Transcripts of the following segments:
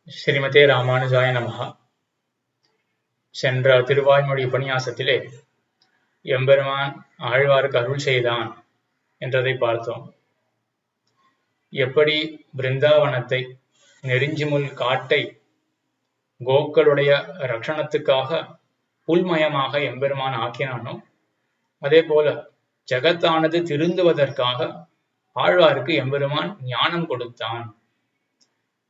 ஸ்ரீமதே ராமானுஜாய நமஹ. சென்ற திருவாய்மொழி உபன்யாசத்திலே எம்பெருமான் ஆழ்வாருக்கு அருள் செய்தான் என்றதை பார்த்தோம். எப்படி பிருந்தாவனத்தை, நெருஞ்சிமுள் காட்டை கோக்களுடைய ரட்சணத்துக்காக புல்மயமாக எம்பெருமான் ஆக்கினானோ, அதே போல ஜகத்தானது திருந்துவதற்காக ஆழ்வாருக்கு எம்பெருமான் ஞானம் கொடுத்தான்.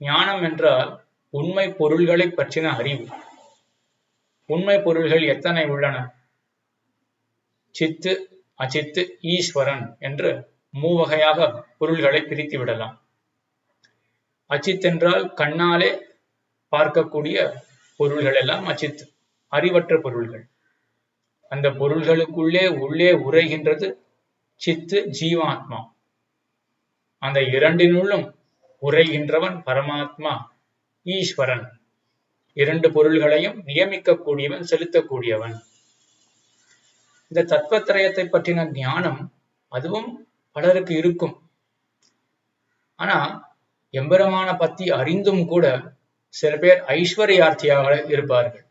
ஞானம் என்றால் உண்மை பொருள்களை பற்றின அறிவு. உண்மை பொருள்கள் எத்தனை உள்ளன? சித்து, அச்சித்து, ஈஸ்வரன் என்று மூவகையாக பொருள்களை பிரித்து விடலாம். அச்சித் என்றால் கண்ணாலே பார்க்கக்கூடிய பொருள்கள் எல்லாம் அச்சித், அறிவற்ற பொருள்கள். அந்த பொருள்களுக்குள்ளே உள்ளே உரைகின்றது சித்து, ஜீவாத்மா. அந்த இரண்டினுள்ளும் உரைகின்றவன் பரமாத்மா ஈஸ்வரன். இரண்டு பொருள்களையும் நியமிக்கக்கூடியவன், செலுத்தக்கூடியவன். இந்த தத்துவத்திரயத்தை பற்றின ஞானம் அதுவும் பலருக்கு இருக்கும். ஆனா எம்பெருமான பத்தி அறிந்தும் கூட சில பேர் ஐஸ்வர்யார்த்தியாக இருப்பார்கள்.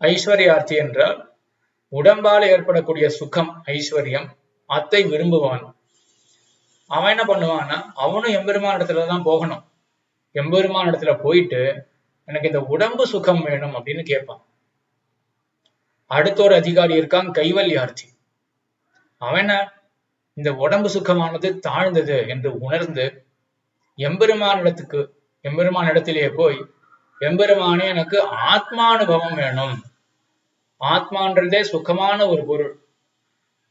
ஐஸ்வர்யார்த்தி என்றால் உடம்பால் ஏற்படக்கூடிய சுகம், ஐஸ்வர்யம், அதை விரும்புவான். அவன் என்ன பண்ணுவான்னா, அவனும் எம்பெருமான இடத்துலதான் போகணும். எம்பெருமான இடத்துல போயிட்டு எனக்கு இந்த உடம்பு சுகம் வேணும் அப்படின்னு கேட்பான். அடுத்த ஒரு அதிகாரி இருக்கான், கைவல்யார்த்தி. அவன் இந்த உடம்பு சுகமானது தாழ்ந்தது என்று உணர்ந்து எம்பெருமான இடத்திலேயே போய், எம்பெருமானே எனக்கு ஆத்மானுபவம் வேணும், ஆத்மான்றதே சுகமான ஒரு பொருள்,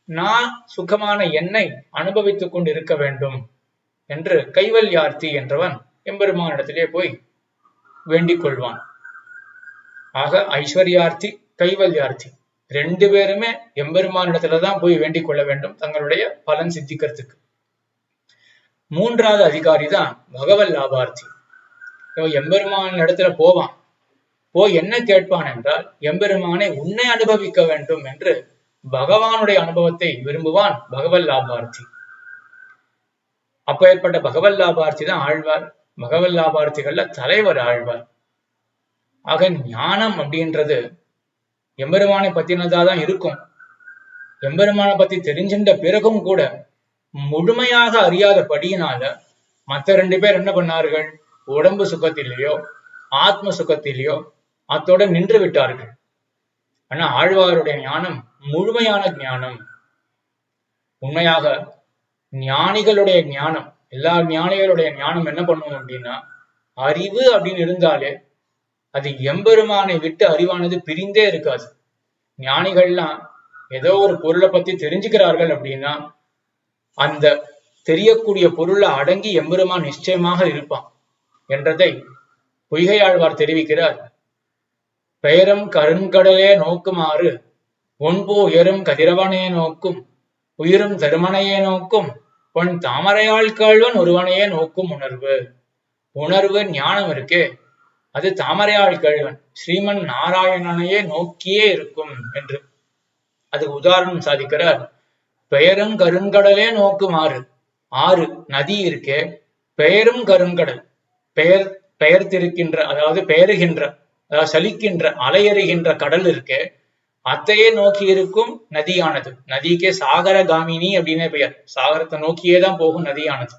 நான் சுகமான என்னை அனுபவித்துக் கொண்டு இருக்க வேண்டும் என்று கைவல்யார்த்தி என்றவன் எம்பெருமான இடத்திலே போய் வேண்டிக் கொள்வான். ஆக ஐஸ்வர்யார்த்தி, கைவல்யார்த்தி ரெண்டு பேருமே எம்பெருமான இடத்துலதான் போய் வேண்டிக் கொள்ள வேண்டும் தங்களுடைய பலன் சித்திக்கிறதுக்கு. மூன்றாவது அதிகாரி தான் பகவல் லாபார்த்தி. எம்பெருமான இடத்துல போவான். போய் என்ன கேட்பான் என்றால், எம்பெருமானை உன்னை அனுபவிக்க வேண்டும் என்று பகவானுடைய அனுபவத்தை விரும்புவான் பகவல் லாபார்த்தி. அப்ப ஏற்பட்ட பகவல் லாபார்த்தி தான் ஆழ்வார். பகவல் லாபார்த்திகள்ல தலைவர் ஆழ்வார். ஆக ஞானம் அப்படின்றது எம்பெருமானை பத்தினதாதான் இருக்கும். எம்பெருமானை பத்தி தெரிஞ்சின்ற பிறகும் கூட முழுமையாக அறியாதபடியினால மற்ற ரெண்டு பேர் என்ன பண்ணார்கள்? உடம்பு சுகத்திலேயோ ஆத்ம சுகத்திலேயோ அத்தோட நின்று விட்டார்கள். ஆனா ஆழ்வாருடைய ஞானம் முழுமையான ஞானம். உண்மையாக ஞானிகளுடைய ஞானம், எல்லா ஞானிகளுடைய ஞானம் என்ன பண்ணுவோம் அப்படின்னா, அறிவு அப்படின்னு இருந்தாலே அது எம்பெருமானை விட்டு அறிவானது பிரிந்தே இருக்காது. ஞானிகள்லாம் ஏதோ ஒரு பொருளை பத்தி தெரிஞ்சுக்கிறார்கள் அப்படின்னா அந்த தெரியக்கூடிய பொருளை அடங்கி எம்பெருமான் நிச்சயமாக இருப்பான் என்றதை பொய்கையாழ்வார் தெரிவிக்கிறார். பெயரும் கருங்கடலே நோக்குமாறு ஒன்போ உயரும் கதிரவனே நோக்கும், உயிரும் தருமனையே நோக்கும், பொன் தாமரையாள் கேள்வன் ஒருவனையே நோக்கும் உணர்வு. உணர்வு ஞானம் இருக்கே, அது தாமரையாள் கேள்வன் ஸ்ரீமன் நாராயணனையே நோக்கியே இருக்கும் என்று அதுக்கு உதாரணம் சாதிக்கிறார். பெயரும் கருங்கடலே நோக்குமாறு, ஆறு நதி இருக்கே, பெயரும் கருங்கடல், பெயர்த்திருக்கின்ற, அதாவது பெயருகின்ற, அதாவது சலிக்கின்ற, அலையறுகின்ற கடல் இருக்கே, அத்தையே நோக்கி இருக்கும் நதியானது. நதிக்கே சாகரகாமினி அப்படின்னே பெயர். சாகரத்தை நோக்கியே தான் போகும் நதியானது.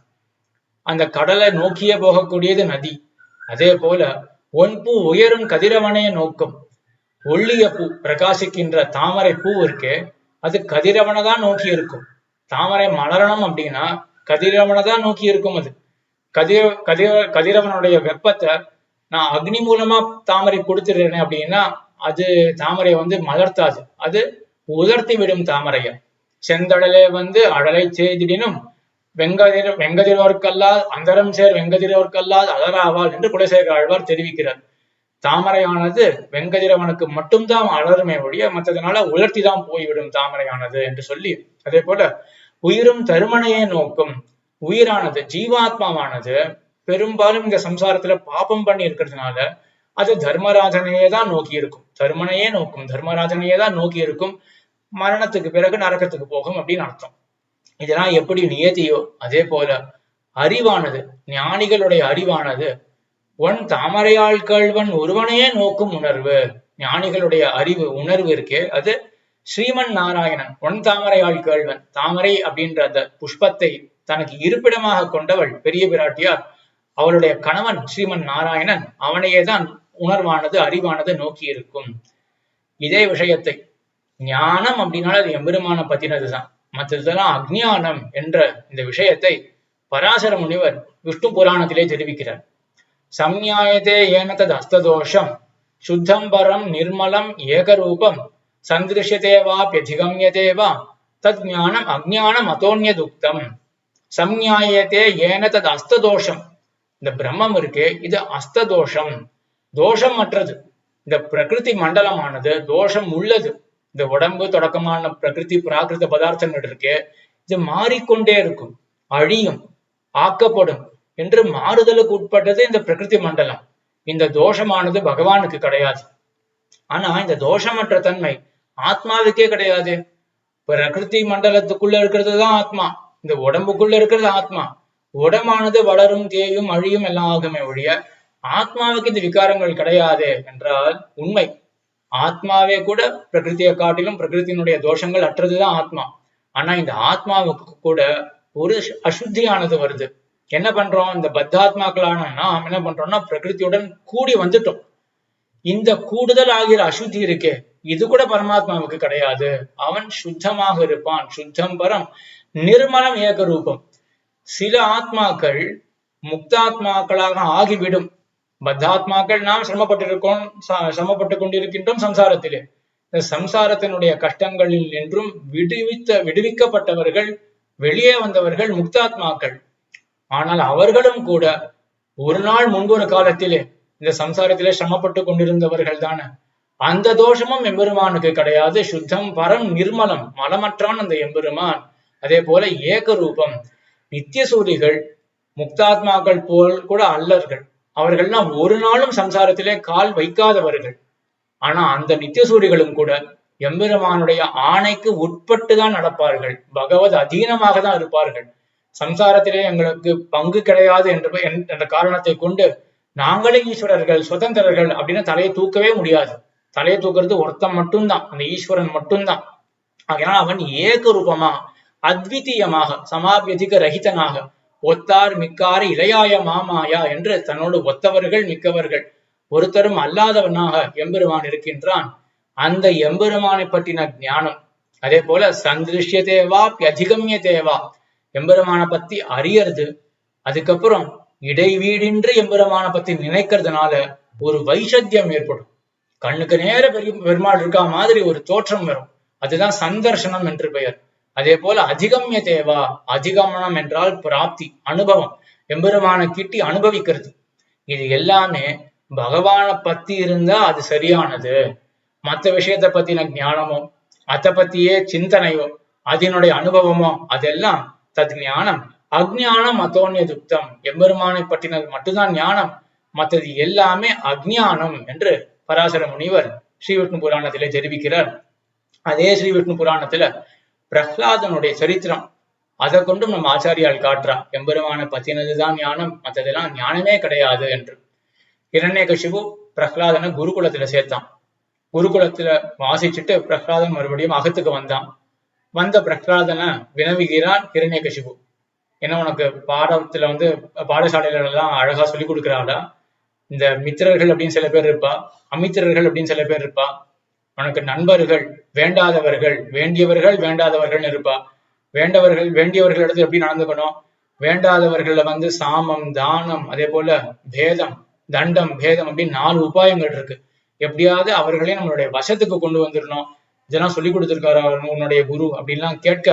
அந்த கடலை நோக்கியே போகக்கூடியது நதி. அதே போல ஒன்பூ உயரும் கதிரவனைய நோக்கும், ஒள்ளிய பூ பிரகாசிக்கின்ற தாமரை பூ இருக்கே, அது கதிரவனை தான் நோக்கி இருக்கும். தாமரை மலரணும் அப்படின்னா கதிரவனை தான் நோக்கி இருக்கும். அது கதிரவனுடைய வெப்பத்தை நான் அக்னி மூலமா தாமரை கொடுத்துடுறேன் அப்படின்னா அது தாமரை மலர்த்தாது, அது உலர்த்தி விடும் தாமரைய. செந்தடலே அடலை செய்திடினும் வெங்கதிரோர்க்கல்லால் அந்தரம் சேர் வெங்கதிரோர்க்கல்லால் அலராவாள் என்று குலசேகர ஆழ்வார் தெரிவிக்கிறார். தாமரையானது வெங்கதிரவனுக்கு மட்டும்தான் அலருமே ஒழிய மற்றதுனால உலர்த்தி தான் போய்விடும் தாமரையானது என்று சொல்லி, அதே போல உயிரும் தருமனையே நோக்கும். உயிரானது, ஜீவாத்மாவானது பெரும்பாலும் இந்த சம்சாரத்துல பாபம் பண்ணி இருக்கிறதுனால அது தர்மராஜனையே தான் நோக்கி இருக்கும். தருமனையே நோக்கும், தர்மராஜனையே தான் நோக்கி இருக்கும். மரணத்துக்கு பிறகு நரகத்துக்கு போகும் அப்படின்னு அர்த்தம். இதெல்லாம் எப்படி நியதியோ அதே போல அறிவானது, ஞானிகளுடைய அறிவானது ஒன் தாமரையாள் கேள்வன் ஒருவனையே நோக்கும் உணர்வு. ஞானிகளுடைய அறிவு உணர்வு இருக்கே அது ஸ்ரீமன் நாராயணன். ஒன் தாமரையாள் கேள்வன், தாமரை அப்படின்ற அந்த புஷ்பத்தை தனக்கு இருப்பிடமாக கொண்டவள் பெரிய பிராட்டியார். அவளுடைய கணவன் ஸ்ரீமன் நாராயணன். அவனையேதான் உணர்வானது அறிவானது நோக்கி இருக்கும். இதே விஷயத்தை ஞானம் அப்படின்னால அது எம்பெருமான பத்தினதுதான். மற்றதெல்லாம் அஜ்ஞானம் என்ற இந்த விஷயத்தை பராசர முனிவர் விஷ்ணு புராணத்திலே தெரிவிக்கிறார். சம்ஞாயதே ஏன தத் அஸ்ததோஷம் சுத்தம் பரம் நிர்மலம் ஏகரூபம் சந்திருஷ்யதேவாப்யதிகம்யதே வா தத் ஞானம் அஜ்ஞானம் அதோன்யதுக்தம். சம்ஞாயதே ஏன தத் அஸ்ததோஷம். இந்த பிரம்மம் இருக்கே இது அஸ்ததோஷம், தோஷம் அற்றது. இந்த பிரகிருதி மண்டலமானது தோஷம் உள்ளது. இந்த உடம்பு தொடக்கமான பிரகிருதி பிராகிருத பதார்த்தங்கள் இருக்கே இது மாறிக்கொண்டே இருக்கும், அழியும், ஆக்கப்படும் என்று மாறுதலுக்கு உட்பட்டது இந்த பிரகிருதி மண்டலம். இந்த தோஷமானது பகவானுக்கு கிடையாது. ஆனா இந்த தோஷமற்ற தன்மை ஆத்மாவுக்கே கிடையாது. பிரகிருதி மண்டலத்துக்குள்ள இருக்கிறது தான் ஆத்மா, இந்த உடம்புக்குள்ள இருக்கிறது ஆத்மா. உடம்பானது வளரும், தேயும், அழியும் எல்லாம் ஆகுமே ஒழிய ஆத்மாவுக்கு இந்த விகாரங்கள் கிடையாது என்றால் உண்மை. ஆத்மாவே கூட பிரகிருதியை காட்டிலும் பிரகிருத்தினுடைய தோஷங்கள் அற்றதுதான் ஆத்மா. ஆனா இந்த ஆத்மாவுக்கு கூட ஒரு அசுத்தியானது வருது. என்ன பண்றோம், இந்த பத்தாத்மாக்களான நாம் என்ன பண்றோம்னா பிரகிருதியுடன் கூடி வந்துட்டோம். இந்த கூடுதல் ஆகிற அசுத்தி இருக்கே இது கூட பரமாத்மாவுக்கு கிடையாது. அவன் சுத்தமாக இருப்பான், சுத்தம் பரம் நிர்மலம் ஏக ரூபம். சில ஆத்மாக்கள் முக்தாத்மாக்களாக ஆகிவிடும். பத்தாத்மாக்கள் நாம் சிரமப்பட்டு கொண்டிருக்கின்றோம் சம்சாரத்திலே. இந்த சம்சாரத்தினுடைய கஷ்டங்களில் நின்றும் விடுவிக்கப்பட்டவர்கள், வெளியே வந்தவர்கள் முக்தாத்மாக்கள். ஆனால் அவர்களும் கூட ஒரு நாள் முன்பொரு காலத்திலே இந்த சம்சாரத்திலே சிரமப்பட்டு கொண்டிருந்தவர்கள் தானே. அந்த தோஷமும் எம்பெருமானுக்கு கிடையாது. சுத்தம் பரம் நிர்மலம், மலமற்றான் அந்த எம்பெருமான். அதே போல ஏக ரூபம். நித்தியசூரிகள் முக்தாத்மாக்கள் போல் கூட அல்லர்கள். அவர்கள்லாம் ஒரு நாளும் சம்சாரத்திலே கால் வைக்காதவர்கள். ஆனா அந்த நித்தியசூரிகளும் கூட எம்பெருமானுடைய ஆணைக்கு உட்பட்டுதான் நடப்பார்கள். பகவத் அதீனமாக தான் இருப்பார்கள். சம்சாரத்திலே எங்களுக்கு பங்கு கிடையாது என்ற காரணத்தை கொண்டு நாங்களே ஈஸ்வரர்கள், சுதந்திரர்கள் அப்படின்னு தலையை தூக்கவே முடியாது. தலையை தூக்குறது ஒருத்தன் மட்டும்தான், அந்த ஈஸ்வரன் மட்டும்தான். அதனால அவன் ஏக ரூபமா அத்விதீயமாக சமாபியதிக ரஹிதனாக ஒத்தார் மிக்காறு இளையாய மாமாயா என்று தன்னோடு ஒத்தவர்கள் மிக்கவர்கள் ஒருத்தரும் அல்லாதவனாக எம்பெருமான் இருக்கின்றான். அந்த எம்பெருமானை பற்றின ஞானம், அதே போல சந்திருஷ்யதேவா அதிகம்யதேவா, எம்பெருமான பத்தி அறியறது, அதுக்கப்புறம் இடைவீடின்றி எம்பெருமான பத்தி நினைக்கிறதுனால ஒரு வைஷத்தியம் ஏற்படும். கண்ணுக்கு நேர பெருமாள் இருக்கா மாதிரி ஒரு தோற்றம் வரும். அதுதான் சந்தர்சனம் என்று பெயர். அதே போல அதிகம்ய தேவா, அதிகமனம் என்றால் பிராப்தி, அனுபவம், எம்பெருமான கிட்டி அனுபவிக்கிறது. இது எல்லாமே பகவான பத்தி இருந்தா அது சரியானது. மற்ற விஷயத்தை பத்தின ஞானமோ அதை பத்தியே சிந்தனையோ அதனுடைய அனுபவமோ அதெல்லாம் தத் ஞானம். அஜ்ஞானம் அதோன்யதுக்தம். எம்பெருமானை பற்றினது மட்டும்தான் ஞானம், மற்றது எல்லாமே அஜ்ஞானம் என்று பராசர முனிவர் ஸ்ரீ விஷ்ணு புராணத்திலே தெரிவிக்கிறார். அதே ஸ்ரீ விஷ்ணு புராணத்துல பிரஹ்லாதனுடைய சரித்திரம் அதை கொண்டும் நம்ம ஆச்சாரியால் காட்டுறா. எம்பெருமானை பத்தினதுதான் ஞானம், மற்றதெல்லாம் ஞானமே கிடையாது என்று. இரண்யகசிபு பிரஹ்லாதனை குருகுலத்துல சேர்த்தான். குருகுலத்துல வாசிச்சுட்டு பிரஹ்லாதன் மறுபடியும் அகத்துக்கு வந்தான். வந்த பிரஹ்லாதனை வினவுகிறான் இரண்யகசிபு. ஏன்னா உனக்கு பாடத்துல பாடசாலையில எல்லாம் அழகா சொல்லி கொடுக்குறாளா, இந்த மித்திரர்கள் அப்படின்னு சில பேர் இருப்பா, அமித்திரர்கள் அப்படின்னு சில பேர் இருப்பா, உனக்கு நண்பர்கள், வேண்டாதவர்கள், வேண்டியவர்கள், வேண்டாதவர்கள் இருப்பா. வேண்டியவர்கள் எடுத்து எப்படி நடந்துக்கணும், வேண்டாதவர்கள்ல சாமம், தானம், அதே போல பேதம், தண்டம், பேதம் அப்படின்னு 4 உபாயங்கள் இருக்கு. எப்படியாவது அவர்களே நம்மளுடைய வசத்துக்கு கொண்டு வந்துடணும். இதெல்லாம் சொல்லி கொடுத்திருக்காரு உன்னுடைய குரு அப்படின்லாம் கேட்க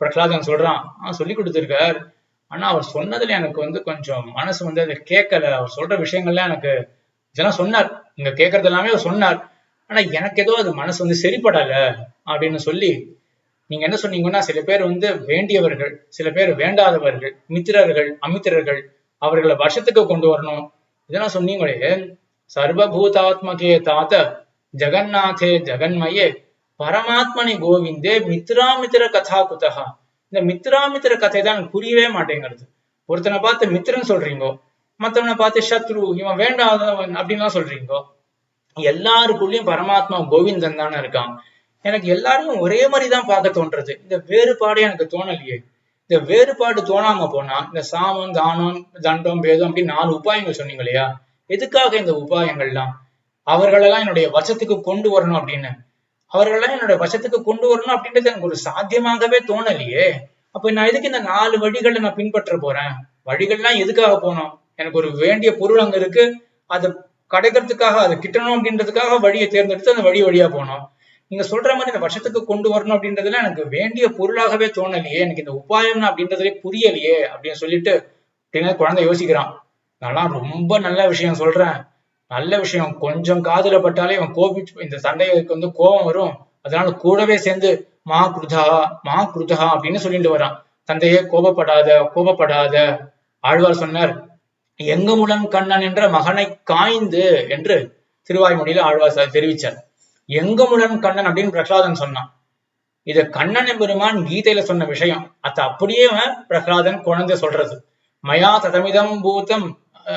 பிரகலாதன் சொல்றான், சொல்லி கொடுத்திருக்கார். ஆனா அவர் சொன்னதுல எனக்கு கொஞ்சம் மனசு அதை கேட்கல. அவர் சொல்ற விஷயங்கள்லாம் எனக்கு இதெல்லாம் சொன்னார், இங்க கேட்கறது எல்லாமே அவர் சொன்னார். ஆனா எனக்கு ஏதோ அது மனசு சரிப்படல அப்படின்னு சொல்லி, நீங்க என்ன சொன்னீங்கன்னா சில பேர் வேண்டியவர்கள், சில பேர் வேண்டாதவர்கள், மித்திரர்கள், அமித்திரர்கள், அவர்களை வருஷத்துக்கு கொண்டு வரணும், இதெல்லாம் சொன்னீங்களே. சர்வபூதாத்மகே தாத்த ஜெகநாதே ஜெகன்மயே பரமாத்மனி கோவிந்தே மித்ராமித்திர கதா குதகா. இந்த மித்ராமித்திர கதை தான் புரியவே மாட்டேங்கிறது. ஒருத்தனை பார்த்து மித்திரன் சொல்றீங்கோ, மத்தவனை பார்த்து சத்ரு, இவன் வேண்டாதவன் அப்படின்லாம் சொல்றீங்கோ. எல்லாருக்குள்ளயும் பரமாத்மா கோவிந்தன் தானே இருக்கான். எனக்கு எல்லாரையும் ஒரே மாதிரிதான் பார்க்க தோன்றது. இந்த வேறுபாடு எனக்கு தோணலையே. இந்த வேறுபாடு தோணாம போனா இந்த சாமம், தானம், தண்டம், பேதம் அப்படின்னு 4 உபாயங்கள் சொன்னீங்க இல்லையா? எதுக்காக இந்த உபாயங்கள்லாம்? அவர்களெல்லாம் என்னுடைய வசத்துக்கு கொண்டு வரணும் அப்படின்னு. அவர்களெல்லாம் என்னுடைய வசத்துக்கு கொண்டு வரணும் அப்படின்றது எனக்கு ஒரு சாத்தியமாகவே தோணலையே. அப்ப நான் எதுக்கு இந்த 4 வழிகளை நான் பின்பற்ற போறேன்? வழிகள்லாம் எதுக்காக போனோம்? எனக்கு ஒரு வேண்டிய பொருள் அங்க இருக்கு, அதை கிடைக்கிறதுக்காக, அதை கிட்டணும் அப்படின்றதுக்காக வழியை தேர்ந்தெடுத்து அந்த வழியா போனோம். நீங்க சொல்ற மாதிரி இந்த வருஷத்துக்கு கொண்டு வரணும் அப்படின்றதுல எனக்கு வேண்டிய பொருளாகவே தோணலையே, எனக்கு இந்த உபாயம் அப்படின்றதுலே புரியலையே அப்படின்னு சொல்லிட்டு குழந்தை யோசிக்கிறான். நான் ரொம்ப நல்ல விஷயம் சொல்றேன், நல்ல விஷயம் கொஞ்சம் காதுல பட்டாலே அவன் இந்த சண்டைக்கு கோபம் வரும், அதனால கூடவே சேர்ந்து மா குருதா அப்படின்னு சொல்லிட்டு வரான். தந்தையே கோபப்படாத. ஆழ்வார் சொன்னார், எங்கமுடன் கண்ணன் என்ற மகனை காய்ந்து என்று திருவாய்மொழியில ஆழ்வார் தெரிவிச்சார். எங்கமுடன் கண்ணன் அப்படின்னு பிரகலாதன் சொன்னான். இது கண்ணன் எம்பெருமான் கீதையில சொன்ன விஷயம். அது அப்படியே பிரகலாதன் குழந்தை சொல்றது. மயா ததமிதம் பூதம்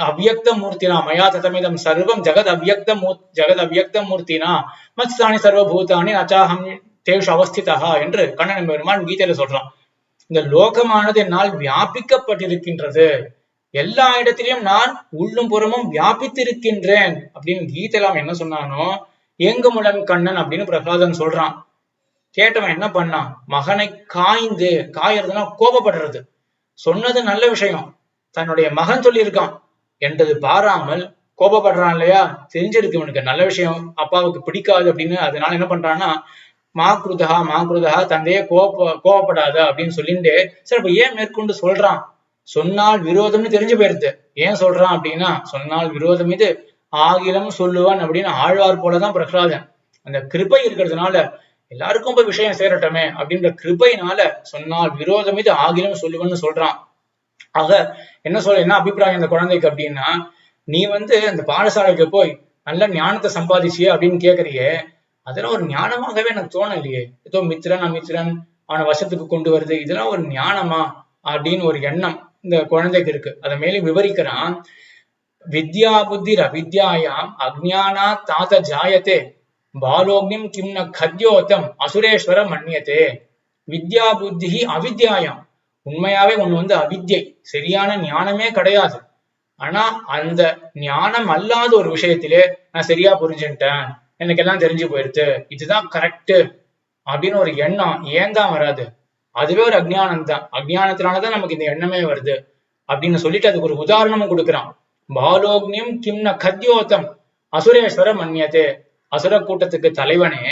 அவ்யக்த மூர்த்தினா, மயா ததமிதம் சர்வம் ஜெகத் அவ்யக்த மூர்த்தினா மத்ஸ்தானி சர்வபூதானி அச்சாகம் தேஷு அவஸ்திதா என்று கண்ணன் எம்பெருமான் கீதையில சொல்றான். இந்த லோகமானது என்னால் வியாபிக்கப்பட்டிருக்கின்றது, எல்லா இடத்திலையும் நான் உள்ளும் புறமும் வியாபித்திருக்கின்றேன் அப்படின்னு கீதையில என்ன சொன்னானோ எங்கமுடன் கண்ணன் அப்படின்னு பிரகலாதன் சொல்றான். கேட்டவன் என்ன பண்ணான்? மகனை காயறதுன்னா கோபப்படுறது. சொன்னது நல்ல விஷயம், தன்னுடைய மகன் சொல்லியிருக்கான் என்றது பாராமல் கோபப்படுறான் இல்லையா? தெரிஞ்சிருக்கு இவனுக்கு நல்ல விஷயம் அப்பாவுக்கு பிடிக்காது அப்படின்னு. அதனால என்ன பண்றான்னா, மா குருதா தந்தையே கோபப்படாத அப்படின்னு சொல்லிட்டு, சரி இப்ப ஏன் மேற்கொண்டு சொல்றான்? சொன்னால் விரோதம்னு தெரிஞ்சு போயிருது. ஏன் சொல்றான் அப்படின்னா, சொன்னால் விரோதம் இது ஆகிலம் சொல்லுவான் அப்படின்னு ஆழ்வார் போலதான் பிரகலாதன். அந்த கிருபை இருக்கிறதுனால எல்லாருக்கும் போய் விஷயம் சேரட்டமே அப்படின்ற கிருபையினால சொன்னால் விரோதம் இது ஆகிலம் சொல்லுவன்னு சொல்றான். ஆக என்ன அபிப்பிராயம் அந்த குழந்தைக்கு அப்படின்னா, நீ அந்த பாடசாலைக்கு போய் நல்ல ஞானத்தை சம்பாதிச்சியே அப்படின்னு கேக்குறியே, அதெல்லாம் ஒரு ஞானமாகவே எனக்கு தோணலையே. ஏதோ மித்திரன் அமித்திரன் அவனை வசத்துக்கு கொண்டு வருது, இதெல்லாம் ஒரு ஞானமா அப்படின்னு ஒரு எண்ணம் இந்த குழந்தைக்கு இருக்கு. அதை மேலும் விவரிக்கிறான். வித்யா புத்திர் அவித்யாயாம் அஜ்ஞானா தாத ஜாயத்தே பாலோக்னிம் கிம்ன கத்யோதம் அசுரேஸ்வர மன்னியத்தே. வித்யா புத்தி அவித்யாயாம், உண்மையாவே ஒண்ணு அவித்யை, சரியான ஞானமே கிடையாது. ஆனா அந்த ஞானம் அல்லாத ஒரு விஷயத்திலே நான் சரியா புரிஞ்சுட்டேன், எனக்கு எல்லாம் தெரிஞ்சு போயிருச்சு, இதுதான் கரெக்ட் அப்படின்னு ஒரு எண்ணம் ஏன் தான் வராது? அதுவே ஒரு அஜ்ஞானம் தான். அஜ்ஞானத்தினாலதான் நமக்கு இந்த எண்ணமே வருது அப்படின்னு சொல்லிட்டு அதுக்கு ஒரு உதாரணமும் கொடுக்குறான். பாலோக்னியம் கிம்ன கத்யோதம் அசுரேஸ்வர மன்னியதே. அசுர கூட்டத்துக்கு தலைவனே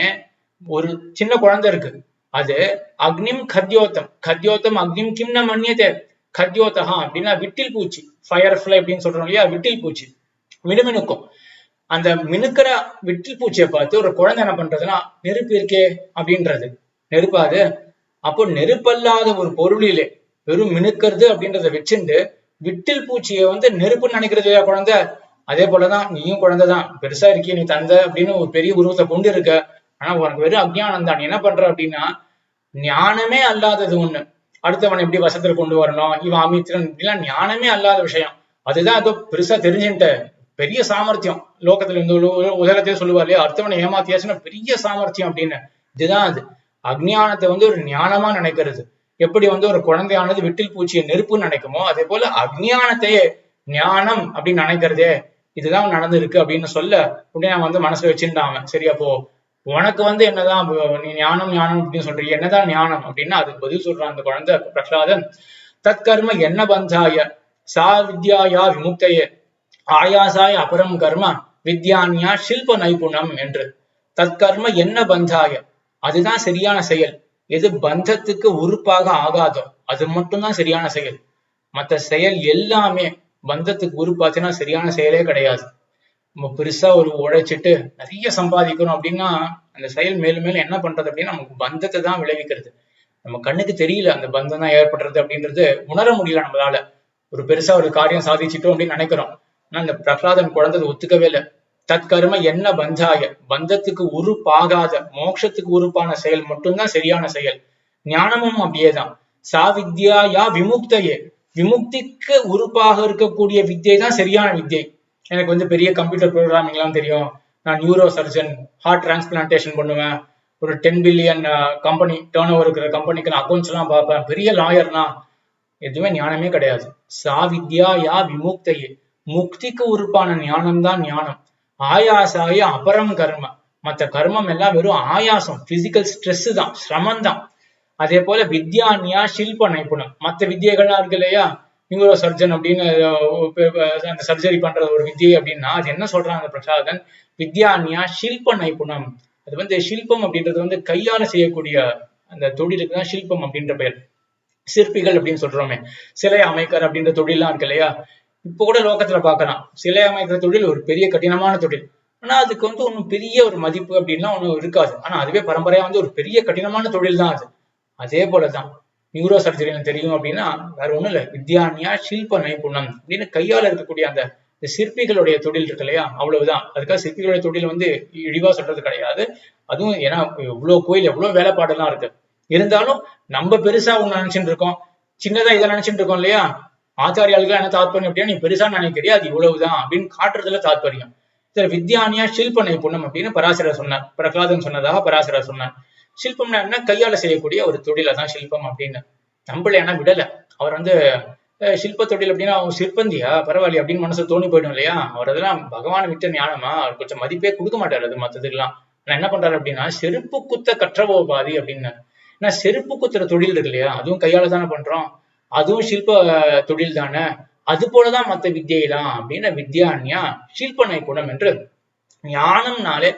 ஒரு சின்ன குழந்தை இருக்கு, அது அக்னிம் கத்யோத்தம் அக்னிம் கிம்ன மன்னியதே. கத்யோதகா அப்படின்னா விட்டில் பூச்சி, ஃபயர் ஃபிளை அப்படின்னு சொல்றோம் இல்லையா? விட்டில் பூச்சி மினுமினுக்கும். அந்த மினுக்கிற விட்டில் பூச்சியை பார்த்து ஒரு குழந்தை என்ன பண்றதுன்னா, நெருப்பு இருக்கே அப்படின்றது. நெருப்பாது. அப்போ நெருப்பல்லாத ஒரு பொருளிலே வெறும் மினுக்கிறது அப்படின்றத வச்சுண்டு விட்டில் பூச்சியை நெருப்புன்னு நினைக்கிறது இல்லையா குழந்தை? அதே போலதான் நீயும் குழந்தைதான், பெருசா இருக்கிய நீ தந்தை அப்படின்னு ஒரு பெரிய உருவத்தை கொண்டு இருக்க, ஆனா உனக்கு வெறும் அஜ்ஞானம் தான். நீ என்ன பண்ற அப்படின்னா, ஞானமே அல்லாதது ஒண்ணு, அடுத்தவன் எப்படி வசத்துல கொண்டு வரணும், இவன் அமித்திரன், இப்படிலாம் ஞானமே அல்லாத விஷயம். அதுதான் ஏதோ பெருசா தெரிஞ்சுட்ட பெரிய சாமர்த்தியம். லோகத்துல இந்த உலகத்தையே சொல்லுவா இல்லையா, அடுத்தவனை ஏமாத்தியாச்சுன்னா பெரிய சாமர்த்தியம் அப்படின்னு. இதுதான் அது. அஜ்ஞானத்தை ஒரு ஞானமா நினைக்கிறது. எப்படி ஒரு குழந்தையானது விட்டில் பூச்சியை நெருப்புன்னு நினைக்குமோ, அதே போல அஜ்ஞானத்தையே ஞானம் அப்படின்னு நினைக்கிறதே, இதுதான் நடந்திருக்கு அப்படின்னு சொல்ல உடனே நான் மனசுல வச்சுட்டான். சரி, அப்போ உனக்கு என்னதான் நீ ஞானம் அப்படின்னு சொல்றீங்க, என்னதான் ஞானம் அப்படின்னா அதுக்கு பதில் சொல்றான் அந்த குழந்தை பிரகலாதன். தற்கர்ம என்ன பந்தாய சா வித்யாயா விமுக்தையே ஆயாசாய அபரம் கர்ம வித்யான்யா ஷில்ப நைபுணம் என்று. தற்கர்ம என்ன பந்தாய, அதுதான் சரியான செயல். எது பந்தத்துக்கு உறுப்பாக ஆகாதோ அது மட்டும்தான் சரியான செயல். மற்ற செயல் எல்லாமே பந்தத்துக்கு உறுப்பாச்சுன்னா சரியான செயலே கிடையாது. நம்ம பெருசா ஒரு உழைச்சிட்டு நிறைய சம்பாதிக்கணும் அப்படின்னா அந்த செயல் மேலும் மேலும் என்ன பண்றது அப்படின்னா நமக்கு பந்தத்தை தான் விளைவிக்கிறது. நம்ம கண்ணுக்கு தெரியல அந்த பந்தம் தான் ஏற்படுறது அப்படின்றது உணர முடியல நம்மளால. ஒரு பெருசா ஒரு காரியம் சாதிச்சிட்டோம் அப்படின்னு நினைக்கிறோம். ஆனா இந்த பிரகலாதன் குழந்தை ஒத்துக்கவே இல்லை. தற்கர்ம என்ன பந்தாய, பந்தத்துக்கு உறுப்பாகாத மோட்சத்துக்கு உறுப்பான செயல் மட்டும்தான் சரியான செயல். ஞானமும் அப்படியேதான். சா வித்யா யா விமுக்தையே, விமுக்திக்கு உறுப்பாக இருக்கக்கூடிய வித்தியை தான் சரியான வித்தியை. எனக்கு பெரிய கம்ப்யூட்டர் ப்ரோக்ராமிங் எல்லாம் தெரியும், நான் நியூரோ சர்ஜன், ஹார்ட் டிரான்ஸ்பிளான்டேஷன் பண்ணுவேன், ஒரு 10 பில்லியன் கம்பெனி டர்ன் ஓவர் இருக்கிற கம்பெனிக்கு நான் அக்கௌண்ட்ஸ் எல்லாம் பார்ப்பேன், பெரிய லாயர்னா, எதுவுமே ஞானமே கிடையாது. சா வித்யா யா விமுக்தையே, முக்திக்கு உறுப்பான ஞானம் தான் ஞானம். ஆயாசாய அபரம் கர்ம, மற்ற கர்மம் எல்லாம் வெறும் ஆயாசம், பிசிக்கல் ஸ்ட்ரெஸ் தான், சிரமம் தான். அதே போல வித்யான்யா ஷில்ப நைபுணம், மற்ற வித்தியைகள்லாம் இருக்கு இல்லையா, நியூரோ சர்ஜன் அப்படின்னு அந்த சர்ஜரி பண்ற ஒரு வித்தியை அப்படின்னா அது என்ன சொல்றாங்க பிரசாதன், வித்யான்யா ஷில்ப நைபுணம். அது ஷில்பம் அப்படின்றது கையால செய்யக்கூடிய அந்த தொழிலுக்கு தான் ஷில்பம் அப்படின்ற பெயர். சிற்பிகள் அப்படின்னு சொல்றோமே, சிலை அமைக்கர் அப்படின்ற தொழிலாம் இருக்கு இல்லையா, இப்ப கூட லோகத்துல பாக்கலாம், சிலை அமைக்கிற தொழில் ஒரு பெரிய கடினமான தொழில். ஆனா அதுக்கு ஒன்னும் பெரிய ஒரு மதிப்பு அப்படின்லாம் ஒண்ணும் இருக்காது. ஆனா அதுவே பரம்பரையா ஒரு பெரிய கடினமான தொழில் தான் அது. அதே போலதான் நியூரோ சர்ஜரி தெரியும் அப்படின்னா வேற ஒண்ணும் இல்ல, வித்யான்யா ஷில்ப நைபுணம் அப்படின்னு கையால இருக்கக்கூடிய அந்த சிற்பிகளுடைய தொழில் இருக்கு இல்லையா, அவ்வளவுதான். அதுக்காக சிற்பிகளுடைய தொழில் இழிவா சொல்றது கிடையாது. அதுவும் ஏன்னா இவ்வளவு கோயில் எவ்வளவு வேலைப்பாடெல்லாம் இருக்கு. இருந்தாலும் நம்ம பெருசா ஒண்ணு நினைச்சுட்டு இருக்கோம், சின்னதா இதை நினைச்சுட்டு இருக்கோம் இல்லையா. ஆச்சாரியாளுக்கு என்ன தாத்பரியம் அப்படின்னா, நீ பெருசா நினைக்கிறியா, அது இவ்வளவுதான் அப்படின்னு காட்டுறதுல தாத்பரியம். சரி, வித்யான்யா ஷில்ப நைபுணம் அப்படின்னு பராசரர் சொன்னார், பிரகலாதன் சொன்னதாக பராசரர் சொன்னார். சில்பம்னா என்ன, கையால செய்யக்கூடிய ஒரு தொழில தான் சில்பம் அப்படின்னு. நம்மள ஏன்னா விடல, அவர் சில்ப தொழில் அப்படின்னா அவங்க சிற்பந்தியா பரவாயில்லையா அப்படின்னு மனசு தோணி போயிடும் இல்லையா. அவர் அதெல்லாம் பகவான் விட்ட ஞானமா, அவர் கொஞ்சம் மதிப்பே கொடுக்க மாட்டாரு அது மத்ததுக்கெல்லாம். ஆனா என்ன பண்றாரு அப்படின்னா, செருப்பு குத்த கற்றவோ பாதி அப்படின்னு. ஏன்னா செருப்பு குத்துற தொழில் இருக்கு இல்லையா, அதுவும் கையால தானே பண்றோம், அதுவும் சில்ப தொழில் தானே, அது போலதான் மத்த வித்தியெல்லாம் அப்படின்னு வித்யான்யா ஷில்ப நைபுணம் என்று. ஞானம்னாலே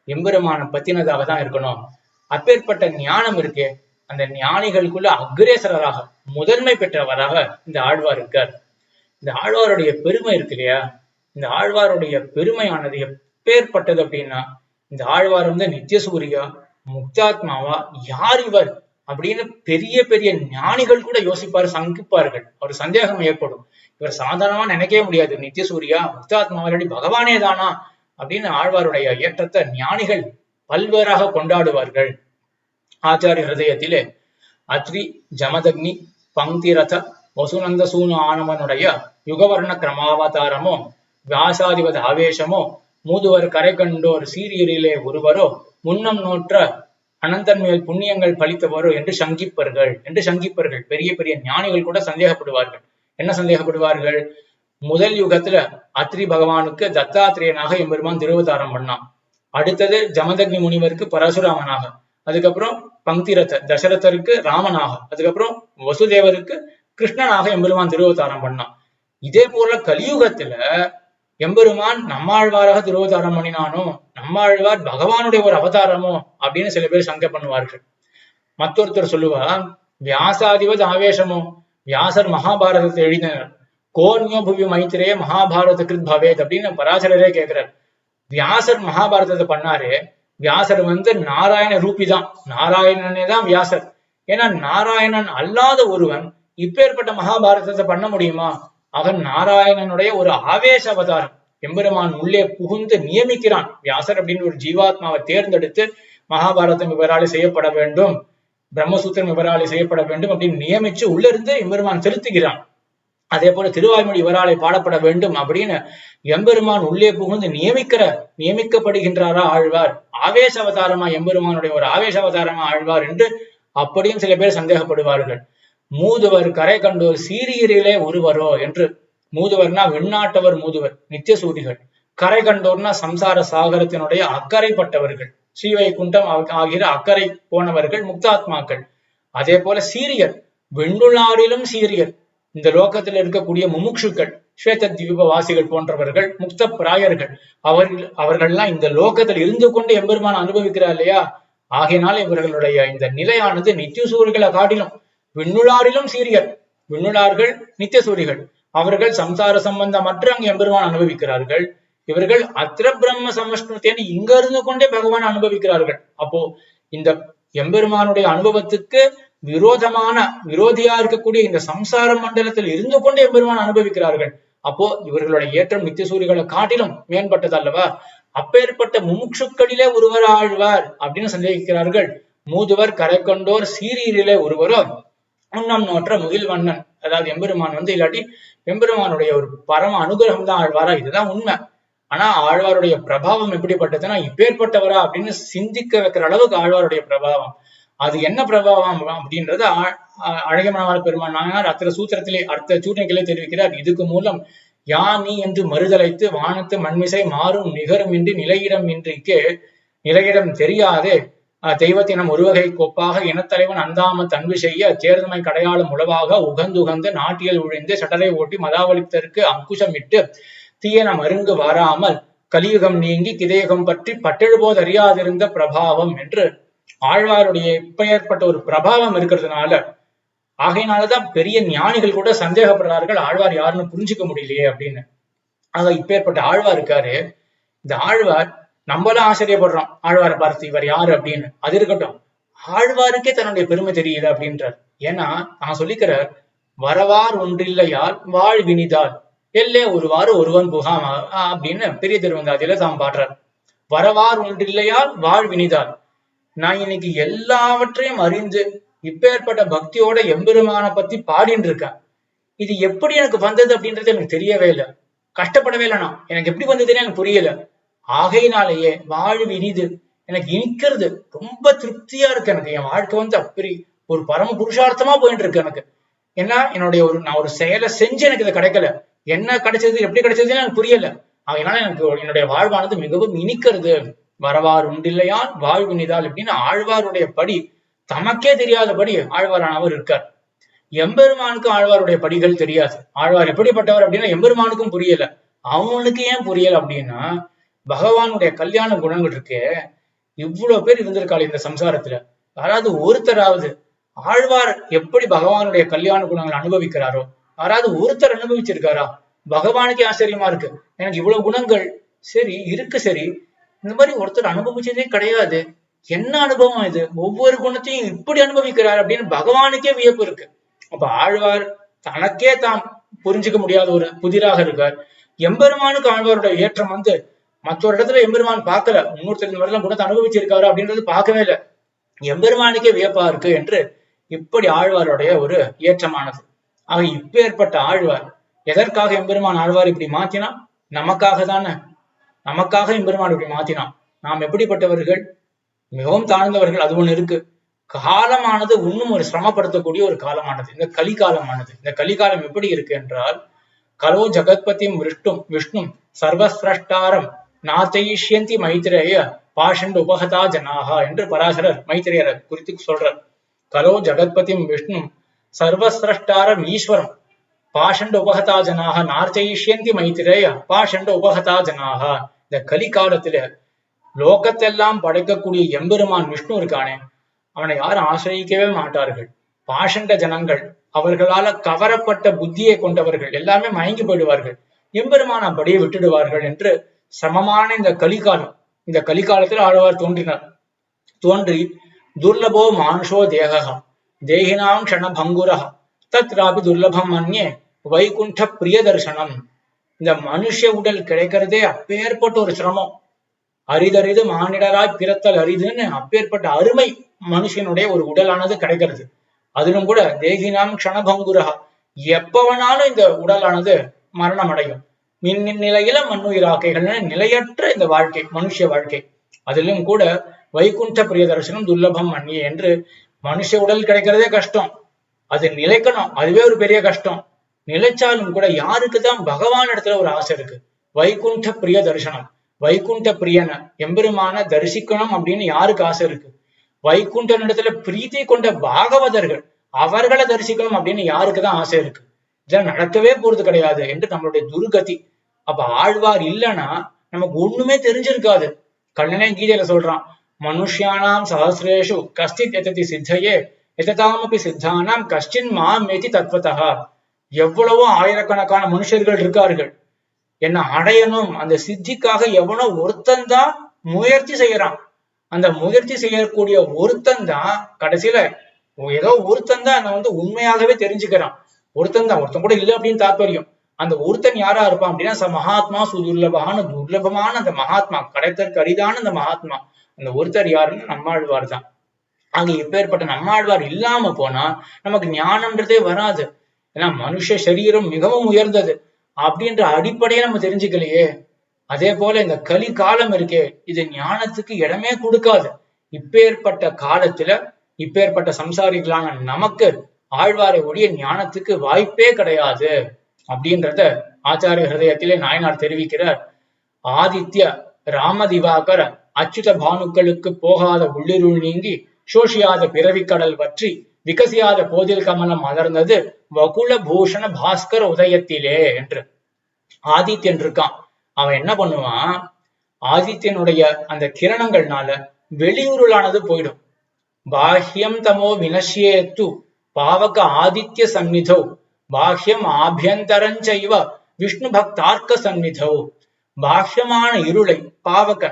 எம்பெருமான பத்தினதாக தான் இருக்கணும். அப்பேற்பட்ட ஞானம் இருக்கே, அந்த ஞானிகளுக்குள்ள அக்ரேசராக முதன்மை பெற்றவராக இந்த ஆழ்வார் இருக்கார். இந்த ஆழ்வாருடைய பெருமை இருக்கு இல்லையா, இந்த ஆழ்வாருடைய பெருமையானது எப்பேற்பட்டது அப்படின்னா, இந்த ஆழ்வார் நித்தியசூரியா முக்தாத்மாவா யார் இவர் அப்படின்னு பெரிய பெரிய ஞானிகள் கூட யோசிப்பாரு, சங்கிப்பார்கள். அவர் சந்தேகம் ஏற்படும், இவர் சாதாரணமா நினைக்கவே முடியாது, நித்தியசூரியா முக்தாத்மாவாடி பகவானே தானா அப்படின்னு ஆழ்வாருடைய ஏற்றத்தை ஞானிகள் பல்வேறாக கொண்டாடுவார்கள். ஆச்சாரிய ஹிருதயத்திலே அத்ரி ஜமதக்னி பங்கிரத வசுநந்த சூனு ஆனவனுடைய யுகவர்ண கிரமாவதாரமோ வியாசாதிபத ஆவேசமோ மூதுவர் கரை கண்டோர் சீரியரிலே ஒருவரோ முன்னம் நோற்ற அனந்தன் மேல் புண்ணியங்கள் பலித்தவரோ என்று சங்கிப்பர்கள். பெரிய பெரிய ஞானிகள் கூட சந்தேகப்படுவார்கள். என்ன சந்தேகப்படுவார்கள், முதல் யுகத்துல அத்ரி பகவானுக்கு தத்தாத்திரேயனாக எம்பெருமான் திருவதாரம் பண்ணான், அடுத்தது ஜமதக்னி முனிவருக்கு பரசுராமனாக, அதுக்கப்புறம் பங்கிரத தசரதருக்கு ராமனாக, அதுக்கப்புறம் வசுதேவருக்கு கிருஷ்ணனாக எம்பெருமான் திருவதாரம் பண்ணான். இதே போல கலியுகத்துல எம்பெருமான் நம்மாழ்வாராக திருவதாரம் பண்ணினானோ, நம்மாழ்வார் பகவானுடைய ஒரு அவதாரமோ அப்படின்னு சில பேர் சங்கை பண்ணுவார்கள். மற்றொருத்தர் சொல்லுவார், வியாசாதிபதி ஆவேசமோ, வியாசர் மகாபாரதத்தை எழுதினர், கோன்யோ புவி மைத்திரே மகாபாரத கிருத் பவேத் அப்படின்னு பராசரரே கேட்கிறார். வியாசர் மகாபாரதத்தை பண்ணாரு, வியாசர் நாராயண ரூபி தான், நாராயணனே தான் வியாசர். ஏன்னா நாராயணன் அல்லாத ஒருவன் இப்பேற்பட்ட மகாபாரதத்தை பண்ண முடியுமா? அவன் நாராயணனுடைய ஒரு ஆவேச அவதாரம். எம்பெருமான் உள்ளே புகுந்து நியமிக்கிறான். வியாசர் அப்படின்னு ஒரு ஜீவாத்மாவை தேர்ந்தெடுத்து மகாபாரதம் இவராலே செய்யப்பட வேண்டும், பிரம்மசூத்திரம் இவராலே செய்யப்பட வேண்டும் அப்படின்னு நியமிச்சு உள்ள இருந்து எம்பெருமான் செலுத்துகிறான். அதே போல திருவாய்மொழி இவராலே பாடப்பட வேண்டும் அப்படின்னு எம்பெருமான் உள்ளே புகுந்து நியமிக்கப்படுகின்றாரா ஆழ்வார்? ஆவேச அவதாரமா எம்பெருமானுடைய ஒரு ஆவேச அவதாரமா ஆழ்வார் என்று அப்படியும் சில பேர் சந்தேகப்படுவார்கள். மூதுவர் கரை கண்டோர் சீரியரிலே ஒருவரோ என்று. மூதுவர்னா வெண்ணாட்டவர் மூதுவர், நித்தியசூரிகள். கரை கண்டோர்னா சம்சார சாகரத்தினுடைய அக்கறைப்பட்டவர்கள், ஸ்ரீவைகுண்டம் ஆகிற அக்கறை போனவர்கள், முக்தாத்மாக்கள். அதே போல சீரியர், வெண்ணுளாரிலும் சீரியர், இந்த லோகத்தில் இருக்கக்கூடிய முமுட்சுக்கள், ஸ்வேத தீப வாசிகள் போன்றவர்கள், முக்த பிராயர்கள். அவர்கள்லாம் இந்த லோகத்தில் இருந்து கொண்டு எம்பெருமான் அனுபவிக்கிறார் இல்லையா. ஆகையினால இவர்களுடைய இந்த நிலையானது நித்தியசூரிகளை காட்டிலும், விண்ணுளாரிலும் சீரியர், விண்ணுளார்கள் நித்தியசூரிகள், அவர்கள் சம்சார சம்பந்தமற்ற அங்கு எம்பெருமான் அனுபவிக்கிறார்கள். இவர்கள் அத்திர பிரம்ம சமஷ்ணுத்தேன்னு இங்க இருந்து கொண்டே பகவான் அனுபவிக்கிறார்கள். அப்போ இந்த எம்பெருமானுடைய அனுபவத்துக்கு விரோதியா இருக்கக்கூடிய இந்த சம்சார மண்டலத்தில் இருந்து கொண்டே எம்பெருமான் அனுபவிக்கிறார்கள். அப்போ இவர்களுடைய ஏற்றம் நித்தியசூரிகளை காட்டிலும் மேம்பட்டது அல்லவா? அப்பேற்பட்ட முமுட்சுக்களிலே ஒருவர் ஆழ்வார் அப்படின்னு சந்தேகிக்கிறார்கள். மூதுவர் கரை கொண்டோர் சீரியரிலே ஒருவரோ உண்ணம் நோற்ற முகில் வண்ணன், அதாவது எம்பெருமான் இல்லாட்டி எம்பெருமானுடைய ஒரு பரம அனுகிரகம் தான் ஆழ்வாரா, இதுதான் உண்மை. ஆனா ஆழ்வாருடைய பிரபாவம் எப்படிப்பட்டதுன்னா இப்பேற்பட்டவரா அப்படின்னு சிந்திக்க வைக்கிற அளவுக்கு ஆழ்வாருடைய பிரபாவம். அது என்ன பிரபாவம் அப்படின்றது அழகியமனவாள பெருமான் நாயனார் அத்தனை சூத்திரத்திலே அடுத்த சூட்டைகளே தெரிவிக்கிறார். இதுக்கு மூலம் யா நீ என்று மறுதலைத்து வானத்து மண்மிசை மாறும் நிகரும் இன்றி நிலையிடம் இன்றிக்கே நிலையிடம் தெரியாதே தெய்வத்தினம் ஒருவகை கொப்பாக இனத்தலைவன் அந்தாம தன்வி செய்ய சேர்ந்தமை கடையாளம் உளவாக உகந்துகந்து நாட்டியல் ஒழிந்து சட்டரை ஓட்டி மதாவளித்தற்கு அங்குஷமிட்டு தீயன மருங்கு வாராமல் கலியுகம் நீங்கி கிதயுகம் பற்றி பட்டெழுபோது அறியாதிருந்த பிரபாவம் என்று ஆழ்வாருடைய இப்ப ஏற்பட்ட ஒரு பிரபாவம் இருக்கிறதுனால, ஆகையினாலதான் பெரிய ஞானிகள் கூட சந்தேகப்படுறார்கள் ஆழ்வார் யாருன்னு புரிஞ்சுக்க முடியலையே அப்படின்னு. ஆக இப்பேற்பட்ட ஆழ்வார் இருக்காரு. இந்த ஆழ்வார் நம்மளாம் ஆச்சரியப்படுறோம் ஆழ்வாரை பார்த்து இவர் யாரு அப்படின்னு. அது இருக்கட்டும், ஆழ்வாருக்கே தன்னுடைய பெருமை தெரியல அப்படின்றார். ஏன்னா நான் சொல்லிக்கிறார், வரவார் ஒன்றில்லையால் வாழ்வினிதால் எல்லே ஒருவாறு ஒருவன் புகாம அப்படின்னு பெரிய திருவந்தாதியில தாம் பாடுறார். வரவார் ஒன்றில்லையால் வாழ்வினிதால், நான் இன்னைக்கு எல்லாவற்றையும் அறிந்து இப்பேற்பட்ட பக்தியோட எம்பெருமான பத்தி பாடின்னு இருக்கேன். இது எப்படி எனக்கு வந்தது அப்படின்றது எனக்கு தெரியவே இல்லை, கஷ்டப்படவே இல்லைனா எனக்கு எப்படி வந்ததுன்னு எனக்கு புரியல. ஆகையினாலேயே வாழ்வு இனிது, எனக்கு இனிக்கிறது, ரொம்ப திருப்தியா இருக்கு. எனக்கு என் வாழ்க்கை அப்படி ஒரு பரம புருஷார்த்தமா போயிட்டு இருக்கு எனக்கு. ஏன்னா என்னுடைய நான் ஒரு செயலை செஞ்சு எனக்கு இதை கிடைக்கல, என்ன கிடைச்சது எப்படி கிடைச்சதுன்னு எனக்கு புரியல. அதனால எனக்கு என்னுடைய வாழ்வானது மிகவும் இனிக்கிறது. வரவார் உண்டில்லையால் வாழ்வினிதால் அப்படின்னு ஆழ்வாருடைய படி தமக்கே தெரியாதபடி ஆழ்வாரானவர் இருக்கார். எம்பெருமானுக்கும் ஆழ்வாருடைய படிகள் தெரியாது. ஆழ்வார் எப்படிப்பட்டவர் அப்படின்னா எம்பெருமானுக்கும் புரியல. அவனுக்கு ஏன் புரியல அப்படின்னா, பகவானுடைய கல்யாண குணங்கள் இருக்கு. இவ்வளவு பேர் இருந்திருக்காள் இந்த சம்சாரத்துல, யாராவது ஒருத்தராவது ஆழ்வார் எப்படி பகவானுடைய கல்யாண குணங்களை அனுபவிக்கிறாரோ யாராவது ஒருத்தர் அனுபவிச்சிருக்காரா? பகவானுக்கே ஆச்சரியமா இருக்கு. எனக்கு இவ்வளவு குணங்கள் சரி இருக்கு, சரி இந்த மாதிரி ஒருத்தர் அனுபவிச்சதே கிடையாது, என்ன அனுபவம் இது, ஒவ்வொரு குணத்தையும் இப்படி அனுபவிக்கிறார் அப்படின்னு பகவானுக்கே வியப்பு இருக்கு. அப்ப ஆழ்வார் தனக்கே தாம் புரிஞ்சுக்க முடியாத ஒரு புதிராக இருக்கார். எம்பெருமானுக்கு ஆழ்வாருடைய ஏற்றம் மற்றொரு இடத்துல எம்பெருமான் பார்க்கல, 350 வருடம் குணத்தை அனுபவிச்சிருக்காரு அப்படின்றது பார்க்கவே இல்லை, எம்பெருமானுக்கே வியப்பா இருக்கு என்று இப்படி ஆழ்வாருடைய ஒரு ஏற்றமானது. ஆக இப்பேற்பட்ட ஆழ்வார் எதற்காக எம்பெருமான் ஆழ்வார் இப்படி மாத்தினா? நமக்காக தானே. நமக்காக எம்பெருமான் இப்படி மாத்தினான். நாம் எப்படிப்பட்டவர்கள்? மிகவும் தாழ்ந்தவர்கள். அது ஒண்ணு இருக்கு. காலமானது இன்னும் ஒரு சிரமப்படுத்தக்கூடிய ஒரு காலமானது இந்த கலிகாலமானது. இந்த கலிகாலம் எப்படி இருக்கு என்றால், கலோ ஜகத்பதிம் விஷ்ணும் சர்வசிரஷ்டாரம் நாத்தைஷ்யந்தி மைத்திரேய பாஷண்ட உபகதா ஜனாகா என்று பராசரர் மைத்திரேயரை குறித்து சொல்றார். கலோ ஜகத்பதிம் விஷ்ணும் சர்வசிரஷ்டாரம் ஈஸ்வரம் பாஷண்ட உபகதா ஜனாக நார்த்தைஷ்யந்தி மைத்திரேய பாஷண்ட உபகதா ஜனாக. இந்த கலிகாலத்துல லோகத்தெல்லாம் படைக்கக்கூடிய எம்பெருமான் விஷ்ணு இருக்கானே, அவனை யாரும் ஆசிரியக்கவே மாட்டார்கள். பாஷண்ட ஜனங்கள், அவர்களால கவரப்பட்ட புத்தியை கொண்டவர்கள் எல்லாமே மயங்கி போயிடுவார்கள், எம்பெருமான் அப்படியே விட்டுடுவார்கள் என்று சமமான இந்த கலிகாலம். இந்த கலிகாலத்தில் ஆழ்வார் தோன்றி துர்லபோ மானுஷோ தேகா தேகினாம் க்ஷணபங்குரா தத்ராபி துர்லபம் மன்யே வைகுண்ட பிரிய தர்சனம். இந்த மனுஷ உடல் கிடைக்கிறதே அப்பேற்பட்ட ஒரு சிரமம். அரிதறிது மானிடராய் பிறத்தல் அரிதுன்னு அப்பேற்பட்ட அருமை மனுஷனுடைய ஒரு உடலானது கிடைக்கிறது. அதிலும் கூட தேகினாம் க்ஷணபங்குரா, எப்பவனாலும் இந்த உடலானது மரணம் அடையும். நிலையில மண்ணுயிராக்கைகள், நிலையற்ற இந்த வாழ்க்கை மனுஷ வாழ்க்கை. அதிலும் கூட வைகுண்ட பிரிய தரிசனம் துர்லபம் மன்னியே என்று மனுஷ உடல் கிடைக்கிறதே கஷ்டம், அது நிலைக்கணும், அதுவே ஒரு பெரிய கஷ்டம். நிலைச்சாலும் கூட யாருக்குதான் பகவான் இடத்துல ஒரு ஆசை இருக்கு, வைகுண்ட பிரிய தரிசனம், வைகுண்ட பிரியன எம்பெருமான தரிசிக்கணும் அப்படின்னு யாருக்கு ஆசை இருக்கு? வைகுண்ட இடத்துல பிரீத்தி கொண்ட பாகவதர்கள் அவர்களை தரிசிக்கணும் அப்படின்னு யாருக்குதான் ஆசை இருக்கு? இதெல்லாம் நடக்கவே போறது கிடையாது என்று நம்மளுடைய துர்கதி. அப்ப ஆழ்வார் இல்லைன்னா நமக்கு ஒண்ணுமே தெரிஞ்சிருக்காது. கண்ணனே கீதையில சொல்றான், மனுஷியானாம் சஹசிரேஷு கஷ்டித் எததி சித்தையே எததாமபி சித்தானாம் கஷ்டின் மாம் ஏதி தத்வதா. எவ்வளவோ ஆயிரக்கணக்கான மனுஷர்கள் இருக்கார்கள், என்ன அடையணும் அந்த சித்திக்காக எவனோ ஒருத்தன் தான் முயற்சி செய்யறான். அந்த முயற்சி செய்யக்கூடிய ஒருத்தன் தான் கடைசியில ஏதோ ஒருத்தன் தான் உண்மையாகவே தெரிஞ்சுக்கிறான். ஒருத்தன் தான், ஒருத்தன் கூட இல்லை அப்படின்னு தாற்பயம். அந்த ஒருத்தன் யாரா இருப்பான் அப்படின்னா ச மகாத்மா சுதுர்லபான துர்லபமான அந்த மகாத்மா, கிடைத்தற்கு அரிதான அந்த மகாத்மா. அந்த ஒருத்தர் யாருன்னு நம்மாழ்வார் தான். அங்க இப்பேற்பட்ட நம்மாழ்வார் இல்லாம போனா நமக்கு ஞானம்ன்றதே வராது. ஏன்னா மனுஷ சரீரம் மிகவும் உயர்ந்தது அப்படின்ற அடிப்படையை நம்ம தெரிஞ்சுக்கலையே. அதே போல இந்த கலி காலம் இருக்கே, இது ஞானத்துக்கு இடமே கொடுக்காது. இப்பேற்பட்ட காலத்துல இப்பேற்பட்ட சம்சாரிகளான நமக்கு ஆழ்வாரை ஒழிய ஞானத்துக்கு வாய்ப்பே கிடையாது அப்படின்றத ஆச்சாரிய ஹிருதயத்திலே நாயனார் தெரிவிக்கிறார். ஆதித்ய ராமதிவாகர அச்சுத பானுக்களுக்கு போகாத உள்ளிருள் நீங்கி சோஷியாத பிறவிக்கடல் வற்றி விகசியாத போதில் கமலம் மலர்ந்தது வகுல பூஷண பாஸ்கர உதயத்திலே என்று. ஆதித்யன் இருக்கான், அவன் என்ன பண்ணுவான், ஆதித்யனுடைய அந்த கிரணங்கள்னால வெளியூருளானது போயிடும். பாஹ்யம் தமோ வினஷ்யேத்து பாவக ஆதித்ய சந்நிதோ பாஹ்யம் ஆபியந்தரஞ்சைவ விஷ்ணு பக்தார்க்க சந்நிதோ. பாஹ்யமான இருளை பாவக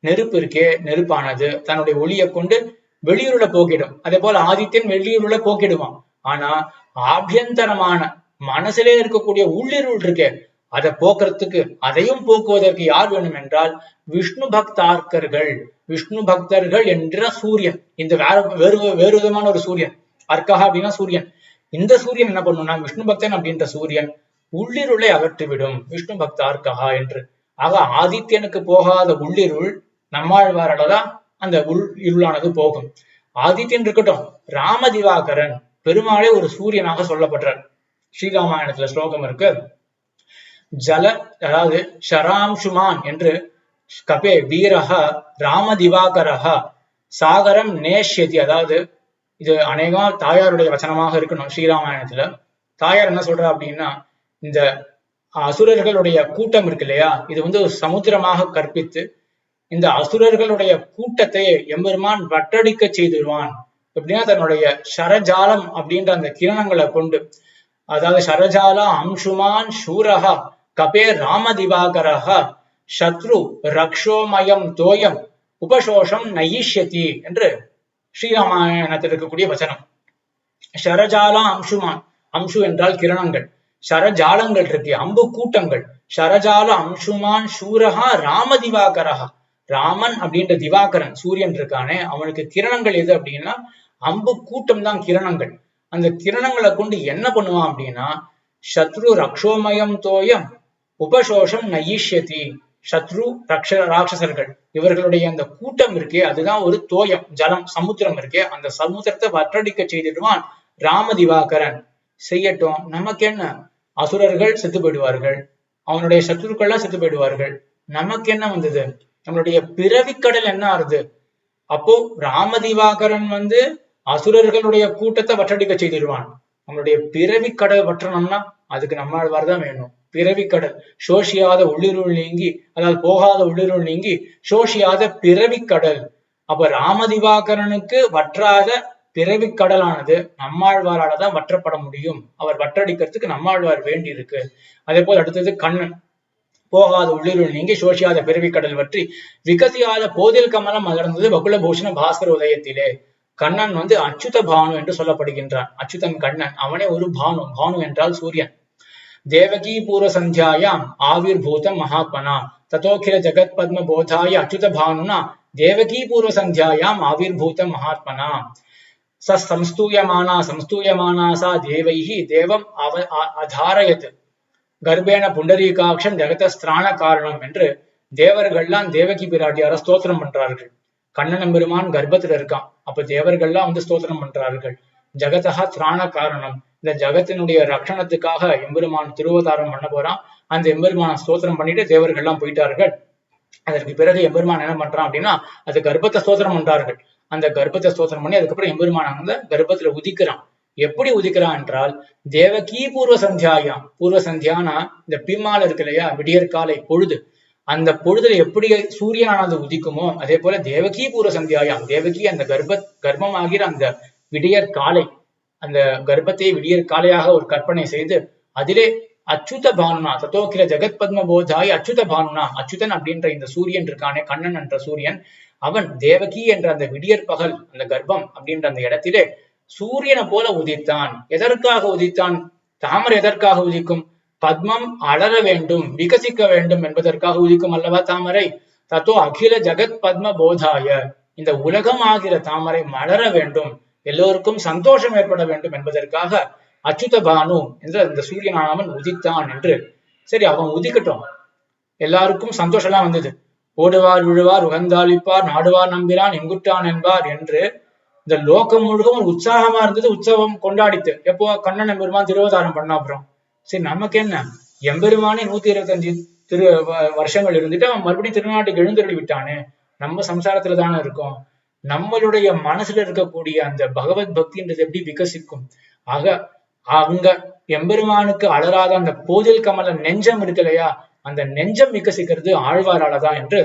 நெருப்பு இருக்கே, நெருப்பானது தன்னுடைய ஒளியை கொண்டு வெளியூருல போக்கிடும். அதே போல ஆதித்யன் வெளியூருல போக்கிடுவான். ஆனா ஆபியந்தரமான மனசிலே இருக்கக்கூடிய உள்ளிருள் இருக்கே, அதை போக்குறதுக்கு அதையும் போக்குவதற்கு யார் வேணும் என்றால் விஷ்ணு பக்தார்க்கர்கள். விஷ்ணு பக்தர்கள் என்ற சூரியன், இந்த வேறு விதமான ஒரு சூரியன். அர்க்கா அப்படின்னா சூரியன். இந்த சூரியன் என்ன பண்ணும்னா விஷ்ணு பக்தன் அப்படின்ற சூரியன் உள்ளிருளை அகற்றிவிடும், விஷ்ணு பக்தார்க்கா என்று. ஆக ஆதித்யனுக்கு போகாத உள்ளிருள் நம்மாழ்வாராலதான் அந்த இருளானது போகும். ஆதித்யன் இருக்கட்டும், ராமதிவாகரன் பெருமாளே ஒரு சூரியனாக சொல்லப்படுறார். ஸ்ரீராமாயணத்துல ஸ்லோகம் இருக்கு, ஜல அதாவது ஷராம்சுமான் என்று கபே வீரஹ ராமதிவாகரஹ சாகரம் நேஷ்யதி. அதாவது இது அநேகமா தாயாருடைய வச்சனமாக இருக்கணும். ஸ்ரீராமாயணத்துல தாயார் என்ன சொல்றா அப்படின்னா, இந்த அசுரர்களுடைய கூட்டம் இருக்கு இல்லையா, இது வந்து சமுத்திரமாக கற்பித்து இந்த அசுரர்களுடைய கூட்டத்தை எம்பெருமான் வட்டடிக்க செய்திருவான். எப்படின்னா தன்னுடைய ஷரஜாலம் அப்படின்ற அந்த கிரணங்களை கொண்டு, அதாவது ஷரஜாலா அம்சுமான் சூரஹா கபே ராமதிவாகரஹா சத்ரு ரக்ஷோமயம் தோயம் உபசோஷம் நயிஷ்யதி என்று ஸ்ரீராமாயணத்தில் இருக்கக்கூடிய வசனம். ஷரஜாலா அம்சுமான், அம்சு என்றால் கிரணங்கள், ஷரஜாலங்கள் இருக்கு அம்பு கூட்டங்கள். ஷரஜால அம்சுமான் சூரஹா ராமதிவாகரஹா, ராமன் அப்படின்ற திவாகரன் சூரியன் இருக்கானே அவனுக்கு கிரணங்கள் எது அப்படின்னா அம்பு கூட்டம் தான் கிரணங்கள். அந்த கிரணங்களை கொண்டு என்ன பண்ணுவான் அப்படின்னா சத்ரு ரக்ஷோமயம் தோயம் உபசோஷம் நயிஷ்யதி. சத்ரு ராட்சசர்கள் இவர்களுடைய அந்த கூட்டம் இருக்கே, அதுதான் ஒரு தோயம், ஜலம், சமுத்திரம் இருக்கே, அந்த சமுத்திரத்தை வற்றடிக்க செய்திடுவான் ராமதிவாகரன். செய்யட்டும், நமக்கு என்ன, அசுரர்கள் செத்து போயிடுவார்கள், அவனுடைய சத்ருக்கள்லாம் செத்து போயிடுவார்கள், நமக்கு என்ன வந்தது, நம்மளுடைய பிறவிக்கடல் என்ன ஆறுது. அப்போ ராமதிவாகரன் வந்து அசுரர்களுடைய கூட்டத்தை வற்றடிக்க செய்திடுவான். நம்மளுடைய பிறவிக்கடல் வற்றணும்னா அதுக்கு நம்மாழ்வார் தான் வேணும். பிறவிக்கடல் சோஷியாத உள்ளிருள் நீங்கி, அதாவது போகாத உள்ளிருள் நீங்கி சோஷியாத பிறவிக்கடல். அப்ப ராமதிவாகரனுக்கு வற்றாத பிறவிக்கடலானது நம்மாழ்வாரால தான் வற்றப்பட முடியும். அவர் வற்றடிக்கிறதுக்கு நம்மாழ்வார் வேண்டி இருக்கு. அதே போல் அடுத்தது கண்ணன், போகாத உள்ளிருள் நீங்கி சோஷியாத பிறவிக்கடல் வற்றி விகசியாத போதில் கமலம் மலர்ந்தது வகுலபூஷண பாஸ்கர உதயத்திலே. கண்ணன் வந்து அச்சுத பானு என்று சொல்லப்படுகின்றான். அச்சுதன் கண்ணன், அவனே ஒரு பானு. பானு என்றால் சூரியன். தேவகி பூர்வ சந்தியாயாம் ஆவிர் பூதம் மகாத்மனா ததோகில ஜகத் பத்ம போதாய அச்சுத பானுனா தேவகி பூர்வ சந்தியாயாம் ஆவிர் பூதம் மகாத்மனா சம்ஸ்தூயமானா சா தேவைஹி தேவம் அதாரயத் கர்ப்பேண புண்டரீகாட்சம் ஜெகதஸ்திராண காரணம் என்று தேவர்கள்லாம் தேவகி பிராட்டியார ஸ்தோத்திரம் பண்றார்கள். கண்ணன் பெருமான் கர்ப்பத்துல இருக்கான். அப்ப தேவர்கள்லாம் வந்து ஸ்தோத்திரம் பண்றார்கள். ஜெகதா திராண காரணம், இந்த ஜகத்தினுடைய ரட்சணத்துக்காக எம்பெருமான் திருவதாரம் பண்ண போறான். அந்த எம்பெருமான ஸ்தோத்திரம் பண்ணிட்டு தேவர்கள்லாம் போயிட்டார்கள். அதற்கு பிறகு எம்பெருமான் என்ன பண்றான் அப்படின்னா அது கர்ப்பத்தை ஸ்தோத்திரம் பண்றார்கள். அந்த கர்ப்பத்தை ஸ்தோத்திரம் பண்ணி அதுக்கப்புறம் எம்பெருமான் அந்த கர்ப்பத்துல உதிக்கிறான். எப்படி உதிக்கிறான் என்றால் தேவகி பூர்வ சந்தியாயாம். பூர்வ சந்தியானா இந்த பிம்மால இருக்கு இல்லையா, விடியற் காலை பொழுது, அந்த பொழுதுல எப்படி சூரியனானது உதிக்குமோ அதே போல தேவகி பூர்வ சந்தியாயாம், தேவகி அந்த கர்ப்பமாகிற அந்த விடியற் காலை, அந்த கர்ப்பத்தை விடியற் காலையாக ஒரு கற்பனை செய்து அதிலே அச்சுத பானுனா தத்தோக்கில ஜெகத் பத்ம போதாய் அச்சுத பானுனா, அச்சுதன் அப்படின்ற இந்த சூரியன் இருக்கானே, கண்ணன் என்ற சூரியன், அவன் தேவகி என்ற அந்த விடியற் பகல் அந்த கர்ப்பம் அப்படின்ற அந்த இடத்திலே சூரியனை போல உதித்தான். எதற்காக உதித்தான்? தாமரை எதற்காக உதிக்கும்? பத்மம் அலர வேண்டும், விகசிக்க வேண்டும் என்பதற்காக உதிக்கும் அல்லவா தாமரை. தத்தோ அகில ஜகத் பத்ம போதாய, இந்த உலகம் ஆகிற தாமரை மலர வேண்டும், எல்லோருக்கும் சந்தோஷம் ஏற்பட வேண்டும் என்பதற்காக அச்சுத பானு என்ற இந்த சூரியனானவன் உதித்தான் என்று. சரி, அவன் உதிக்கட்டும், எல்லாருக்கும் சந்தோஷம் எல்லாம் வந்தது. ஓடுவார் விழுவார் உகந்தாளிப்பார் நாடுவார் நம்பிரான் எங்குட்டான் என்பார் என்று இந்த லோகம் முழுக்க ஒரு உற்சாகமா இருந்தது. உற்சவம் கொண்டாடித்து. எப்போ கண்ணன் எம்பெருமான் திருவதாரம் பண்ண அப்புறம் சரி, நமக்கு என்ன, எம்பெருமானே 125 வருஷங்கள் இருந்துட்டு அவன் மறுபடியும் திருநாட்டுக்கு எழுந்தருளி விட்டானே, நம்ம சம்சாரத்துல தானே இருக்கோம். நம்மளுடைய மனசுல இருக்கக்கூடிய அந்த பகவத் பக்தின்றது எப்படி விகசிக்கும்? ஆக அங்க எம்பெருமானுக்கு அலராத அந்த போதில் கமல நெஞ்சம் இருக்கு இல்லையா, அந்த நெஞ்சம் விகசிக்கிறது ஆழ்வாராலதான் என்று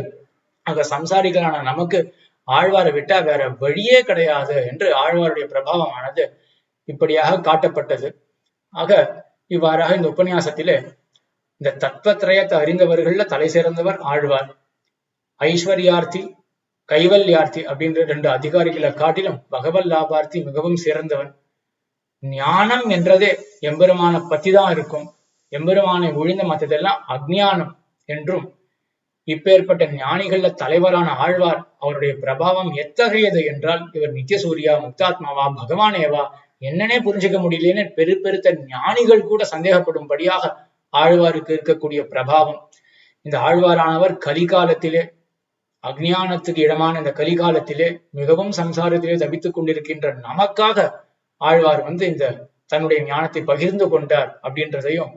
அங்க சம்சாரிகளான நமக்கு ஆழ்வாரை விட்டா வேற வழியே கிடையாது என்று ஆழ்வாருடைய பிரபாவமானது இப்படியாக காட்டப்பட்டது. ஆக இவ்வாறாக இந்த உபன்யாசத்திலே இந்த தத்துவத்திரயத்தை அறிந்தவர்கள்ல தலை சிறந்தவர் ஆழ்வார். ஐஸ்வர்யார்த்தி கைவல்யார்த்தி அப்படின்ற 2 அதிகாரிகளை காட்டிலும் பகவல் லாபார்த்தி மிகவும் சிறந்தவன். ஞானம் என்றதே எம்பெருமான பத்திதான் இருக்கும். எம்பெருமானை ஒழிந்த மற்றதெல்லாம் அஜ்ஞானம் என்றும், இப்பேற்பட்ட ஞானிகள்ல தலைவரான ஆழ்வார் அவருடைய பிரபாவம் எத்தகையது என்றால், இவர் நித்தியசூரியா முக்தாத்மாவா பகவானேவா என்னன்னே புரிஞ்சுக்க முடியலன்னு பெருத்த ஞானிகள் கூட சந்தேகப்படும்படியாக ஆழ்வாருக்கு இருக்கக்கூடிய பிரபாவம். இந்த ஆழ்வாரானவர் கலிகாலத்திலே, அஜ்ஞானத்துக்கு இடமான இந்த கலிகாலத்திலே மிகவும் சம்சாரத்திலே தவித்துக் கொண்டிருக்கின்ற நமக்காக ஆழ்வார் இந்த தன்னுடைய ஞானத்தை பகிர்ந்து கொண்டார் அப்படின்றதையும்,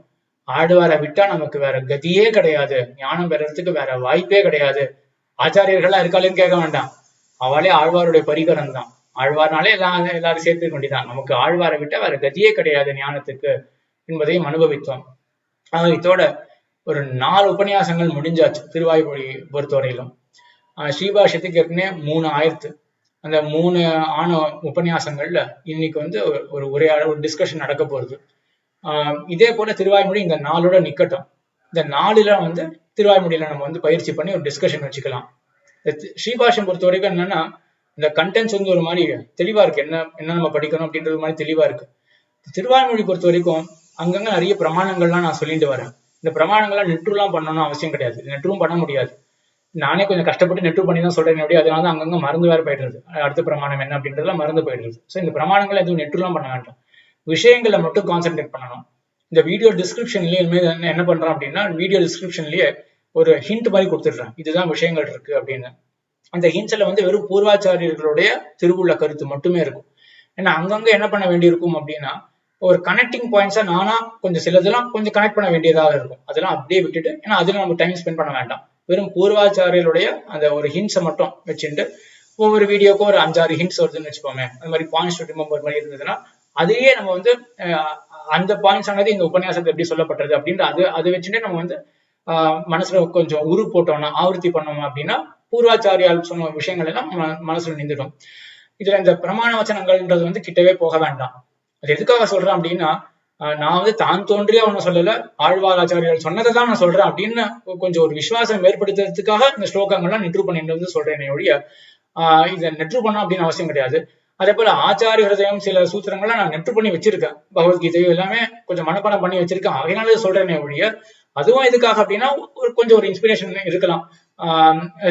ஆழ்வாரை விட்டா நமக்கு வேற கதியே கிடையாது, ஞானம் பெறறதுக்கு வேற வாய்ப்பே கிடையாது. ஆச்சாரியர்கள்லாம் இருக்காளேன்னு கேட்க வேண்டாம், அவளே ஆழ்வாருடைய பரிகரம் தான். ஆழ்வார்னாலே எல்லாரும் சேர்த்து கொண்டிதான். நமக்கு ஆழ்வாரை விட்டா வேற கதியே கிடையாது ஞானத்துக்கு என்பதையும் அனுபவித்தோம். இதோட ஒரு 4 உபன்யாசங்கள் முடிஞ்சாச்சு திருவாய்மொழி பொறுத்தவரையிலும். ஸ்ரீபாஷ்யத்துக்கு ஏற்கனவே 3 ஆயிரத்து. அந்த 3 ஆன உபன்யாசங்கள்ல இன்னைக்கு ஒரு உரையாடல், ஒரு டிஸ்கஷன் நடக்க போகுது. இதே போல திருவாய்மொழி இந்த 4ஓட நிக்கட்டும். இந்த 4ல திருவாய்மொழியில நம்ம பயிற்சி பண்ணி ஒரு டிஸ்கஷன் வச்சுக்கலாம். ஸ்ரீபாஷ்யம் பொறுத்த வரைக்கும் என்னன்னா, இந்த கண்டென்ட்ஸ் ஒரு மாதிரி தெளிவா இருக்கு, என்ன நம்ம படிக்கணும் அப்படின்றது மாதிரி தெளிவா இருக்கு. திருவாய்மொழி பொறுத்த வரைக்கும் அங்கங்க நிறைய பிரமாணங்கள்லாம் நான் சொல்லிட்டு வரேன். இந்த பிரமாணங்கள்லாம் நெட்ருலாம் பண்ணணும்னு அவசியம் கிடையாது, நெட்ரும் பண்ண முடியாது. நானே கொஞ்சம் கஷ்டப்பட்டு நெட்ரு பண்ணி தான் சொல்றேன். எப்படி அதனால அங்கங்க மறந்து வேற போயிடுறது, அடுத்த பிரமாணம் என்ன அப்படின்றதுலாம் மறந்து போயிடுறது. ஸோ இந்த பிரமாணங்கள் எதுவும் நெட்ருலாம் பண்ண வேண்டாம், விஷயங்களை மட்டும் கான்சென்ட்ரேட் பண்ணணும். இந்த வீடியோ டிஸ்கிரிப்ஷன்லயே என்ன பண்றேன் அப்படின்னா, வீடியோ டிஸ்கிரிப்ஷன்லயே ஒரு ஹிண்ட் மாதிரி கொடுத்துடுறேன், இதுதான் விஷயங்கள் இருக்கு அப்படின்னு. அந்த ஹிண்ட்ஸ்ல வெறும் பூர்வாச்சாரியர்களுடைய திருவுள்ள கருத்து மட்டுமே இருக்கும். ஏன்னா அங்கங்க என்ன பண்ண வேண்டியிருக்கும் அப்படின்னா, ஒரு கனெக்டிங் பாயிண்ட்ஸா நானா கொஞ்சம் சிலதெல்லாம் கொஞ்சம் கனெக்ட் பண்ண வேண்டியதாக இருக்கும். அதெல்லாம் அப்படியே விட்டுட்டு, ஏன்னா அதுல நம்ம டைம் ஸ்பெண்ட் பண்ண வேண்டாம். வெறும் பூர்வாச்சாரியருடைய அந்த ஒரு ஹிண்ட்ஸை மட்டும் வச்சுட்டு, ஒவ்வொரு வீடியோக்கும் ஒரு 5-6 ஹிண்ட்ஸ் வருதுன்னு வச்சுக்கோமே, அந்த மாதிரி பாயிண்ட்ஸ் டு ரிமெம்பர் மாதிரி இருந்ததுன்னா, அதையே நம்ம அந்த பாயிண்ட்ஸ் ஆனது இந்த உபன்யாசத்தை எப்படி சொல்லப்பட்டது அப்படின்ற அதை வச்சுட்டு நம்ம மனசுல கொஞ்சம் உரு போட்டோம்னா, ஆவர்த்தி பண்ணோம் அப்படின்னா, பூர்வாச்சாரியால் சொன்ன விஷயங்கள் எல்லாம் மனசுல நின்றுடும். இதுல இந்த பிரமாண வச்சனங்கள்ன்றது கிட்டவே போக வேண்டாம். அது எதுக்காக சொல்றேன் அப்படின்னா, நான் தான் தோன்றியா ஒன்னும் சொல்லல, ஆழ்வாராச்சாரியர்கள் சொன்னதை தான் நான் சொல்றேன் அப்படின்னு கொஞ்சம் ஒரு விசுவாசம் ஏற்படுத்துறதுக்காக இந்த ஸ்லோகங்கள்லாம் நெற்று பண்ணிட்டு சொல்றேன் ஒழிய இதை நெற்று பண்ணணும் அப்படின்னு அவசியம் கிடையாது. அதே போல ஆச்சாரிய ஹிருதயம் சில சூத்திரங்கள்லாம் நான் நெற்று பண்ணி வச்சிருக்கேன், பகவத்கீதையும் எல்லாமே கொஞ்சம் மனப்பாடம் பண்ணி வச்சிருக்கேன், அதனால சொல்றேனே ஒழிய அதுவும் எதுக்காக அப்படின்னா கொஞ்சம் ஒரு இன்ஸ்பிரேஷன் இருக்கலாம்.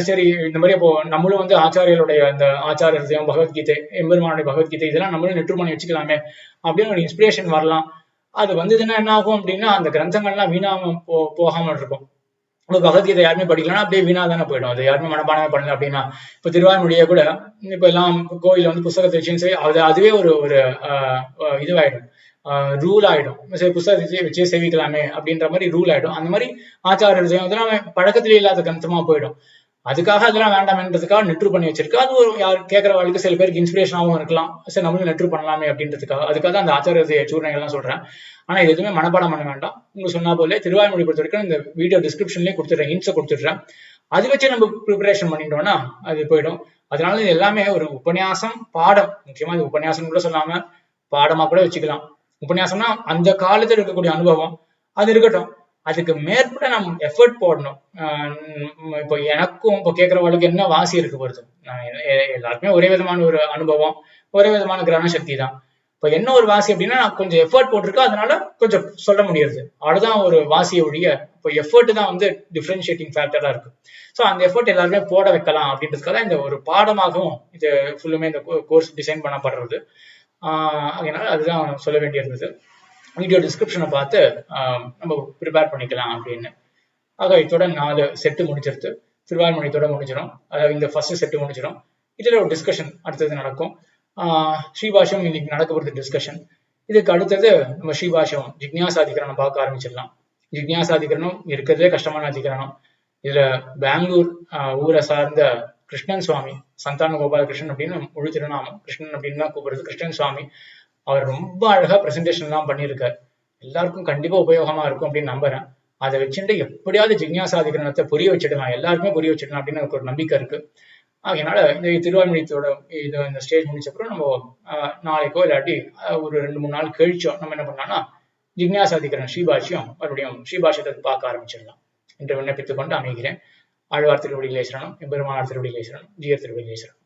சரி, இந்த மாதிரி இப்போ நம்மளும் ஆச்சாரியர்களுடைய அந்த ஆச்சாரிய ஹிருதயம், பகவத்கீதை, எம்பெருமானுடைய பகவத்கீதை இதெல்லாம் நம்மளும் நெற்று பண்ணி வச்சுக்கலாமே அப்படின்னு ஒரு இன்ஸ்பிரேஷன் வரலாம். அது வந்ததுன்னா என்ன ஆகும் அப்படின்னா, அந்த கிரந்தங்கள்லாம் வீணாம போகாமல் இருக்கும். பகவத்கீதை யாருமே படிக்கலன்னா அப்படியே வீணா தானே போயிடும், அது யாருமே மனப்பாடமே பண்ணல அப்படின்னா. இப்ப திருவாய்மொழியை கூட இப்ப எல்லாம் கோயில புஸ்தகத்தை வச்சு அதுவே ஒரு இதுவாயிடும், ரூல் ஆயிடும். சரி, புஸ்தகத்தை வச்சே சேவிக்கலாமே அப்படின்ற மாதிரி ரூல் ஆயிடும். அந்த மாதிரி ஆச்சாரியர் அதெல்லாம் பழக்கத்திலே இல்லாத கிரந்தமா போயிடும். அதுக்காக அதெல்லாம் வேண்டாம்ன்றதுக்காக நெற்று பண்ணி வச்சிருக்கு. அது ஒரு யார் கேட்கறவாளுக்கு சில பேருக்கு இன்ஸ்பிரேஷனாகவும் இருக்கலாம், சரி நம்மளும் நெற்று பண்ணலாமே அப்படின்றதுக்காக. அதுக்காக அந்த ஆச்சாரிய சூழ்நிலைகள்லாம் சொல்றேன். ஆனா இது எதுவுமே மனப்பாடம் பண்ண வேண்டாம். உங்களுக்கு சொன்னா போல திருவாய்மொழி பொறுத்த வரைக்கும் இந்த வீடியோ டிஸ்கிரிப்ஷன்லேயே கொடுத்துட்றேன், ஹிண்ட்ஸை கொடுத்துட்றேன். அது வச்சு நம்ம ப்ரிப்பரேஷன் பண்ணிட்டோம்னா அது போயிடும். அதனால இது எல்லாமே ஒரு உபன்யாசம் பாடம், முக்கியமா இது உபன்யாசம் கூட சொல்லாம பாடமா கூட வச்சுக்கலாம். உபன்யாசம்னா அந்த காலத்துல இருக்கக்கூடிய அனுபவம் அது இருக்கட்டும், அதுக்கு மேற்பட நம்ம எஃபர்ட் போடணும். இப்போ எனக்கும் இப்போ கேட்கறவங்களுக்கு என்ன வாசி இருக்கு வருது, எல்லாருக்குமே ஒரே விதமான ஒரு அனுபவம், ஒரே விதமான கிரகண சக்தி தான். இப்ப என்ன ஒரு வாசி அப்படின்னா கொஞ்சம் எஃபர்ட் போட்டிருக்கா, அதனால கொஞ்சம் சொல்ல முடியாது. அவ்வளவுதான் ஒரு வாசியை ஒழிய இப்போ எஃபர்ட் தான் வந்து டிஃபரன்ஷியேட்டிங் ஃபேக்டரா இருக்கு. ஸோ அந்த எஃபர்ட் எல்லாருமே போட வைக்கலாம் அப்படின்றதுக்காக இந்த ஒரு பாடமாகவும் இது ஃபுல்லுமே இந்த கோர்ஸ் டிசைன் பண்ணப்படுறது. அதனால அதுதான் சொல்ல வேண்டியிருந்தது. வீடியோ டிஸ்கிரிப்ஷனை பார்த்து நம்ம ப்ரிப்பேர் பண்ணிக்கலாம் அப்படின்னு. ஆக இதோட 4 செட்டு முடிச்சிருது. திருவாய்மொழியத்தோட முடிஞ்சிடும். அதாவது இந்த ஃபர்ஸ்ட் செட்டு முடிஞ்சிடும். இதுல ஒரு டிஸ்கஷன் அடுத்தது நடக்கும். ஸ்ரீபாஷ்யம் இன்னைக்கு நடக்க போகிறது டிஸ்கஷன். இதுக்கு அடுத்தது நம்ம ஸ்ரீபாஷ்யம் ஜிக்ஞாசாதிகரணம் பார்க்க ஆரம்பிச்சிடலாம். ஜிக்ஞாசாதிகரணம் இருக்கிறதே கஷ்டமான அதிகரணம். இதுல பெங்களூர் ஊரை சார்ந்த கிருஷ்ணன் சுவாமி, சந்தான கோபாலகிருஷ்ணன் அப்படின்னு முழு திருநாமம், கிருஷ்ணன் அப்படின்னு தான் கூப்பிடுறது, கிருஷ்ணன் சுவாமி. அவர் ரொம்ப அழகா பிரசன்டேஷன் எல்லாம் பண்ணியிருக்காரு. எல்லாருக்கும் கண்டிப்பா உபயோகமா இருக்கும் அப்படின்னு நம்புறேன். அதை வச்சுட்டு எப்படியாவது ஜிக்ஞாசாதிகரணத்தை புரிய வச்சிடலாம், எல்லாருக்குமே புரிய வச்சிடலாம் அப்படின்னு எனக்கு ஒரு நம்பிக்கை இருக்கு. அதனால இந்த திருவாய்மொழியத்தோட இந்த ஸ்டேஜ் முடிச்சப்பறம் நம்ம நாளைக்கோ இல்லாட்டி ஒரு 2-3 நாள் கழிச்சோம் நம்ம என்ன பண்ணலாம்னா ஜிக்ஞாசாதிகரணம் ஸ்ரீபாஷ்யம் மறுபடியும் ஸ்ரீபாஷ்யத்தை பார்க்க ஆரம்பிச்சிடலாம் என்று விண்ணப்பித்துக் கொண்டு அமைகிறேன். ஆழ்வார் திருவடிகளே சரணம், எம்பெருமானார் திருவடிகளே சரணம், ஜீயர் திருவடிகளே சரணம்.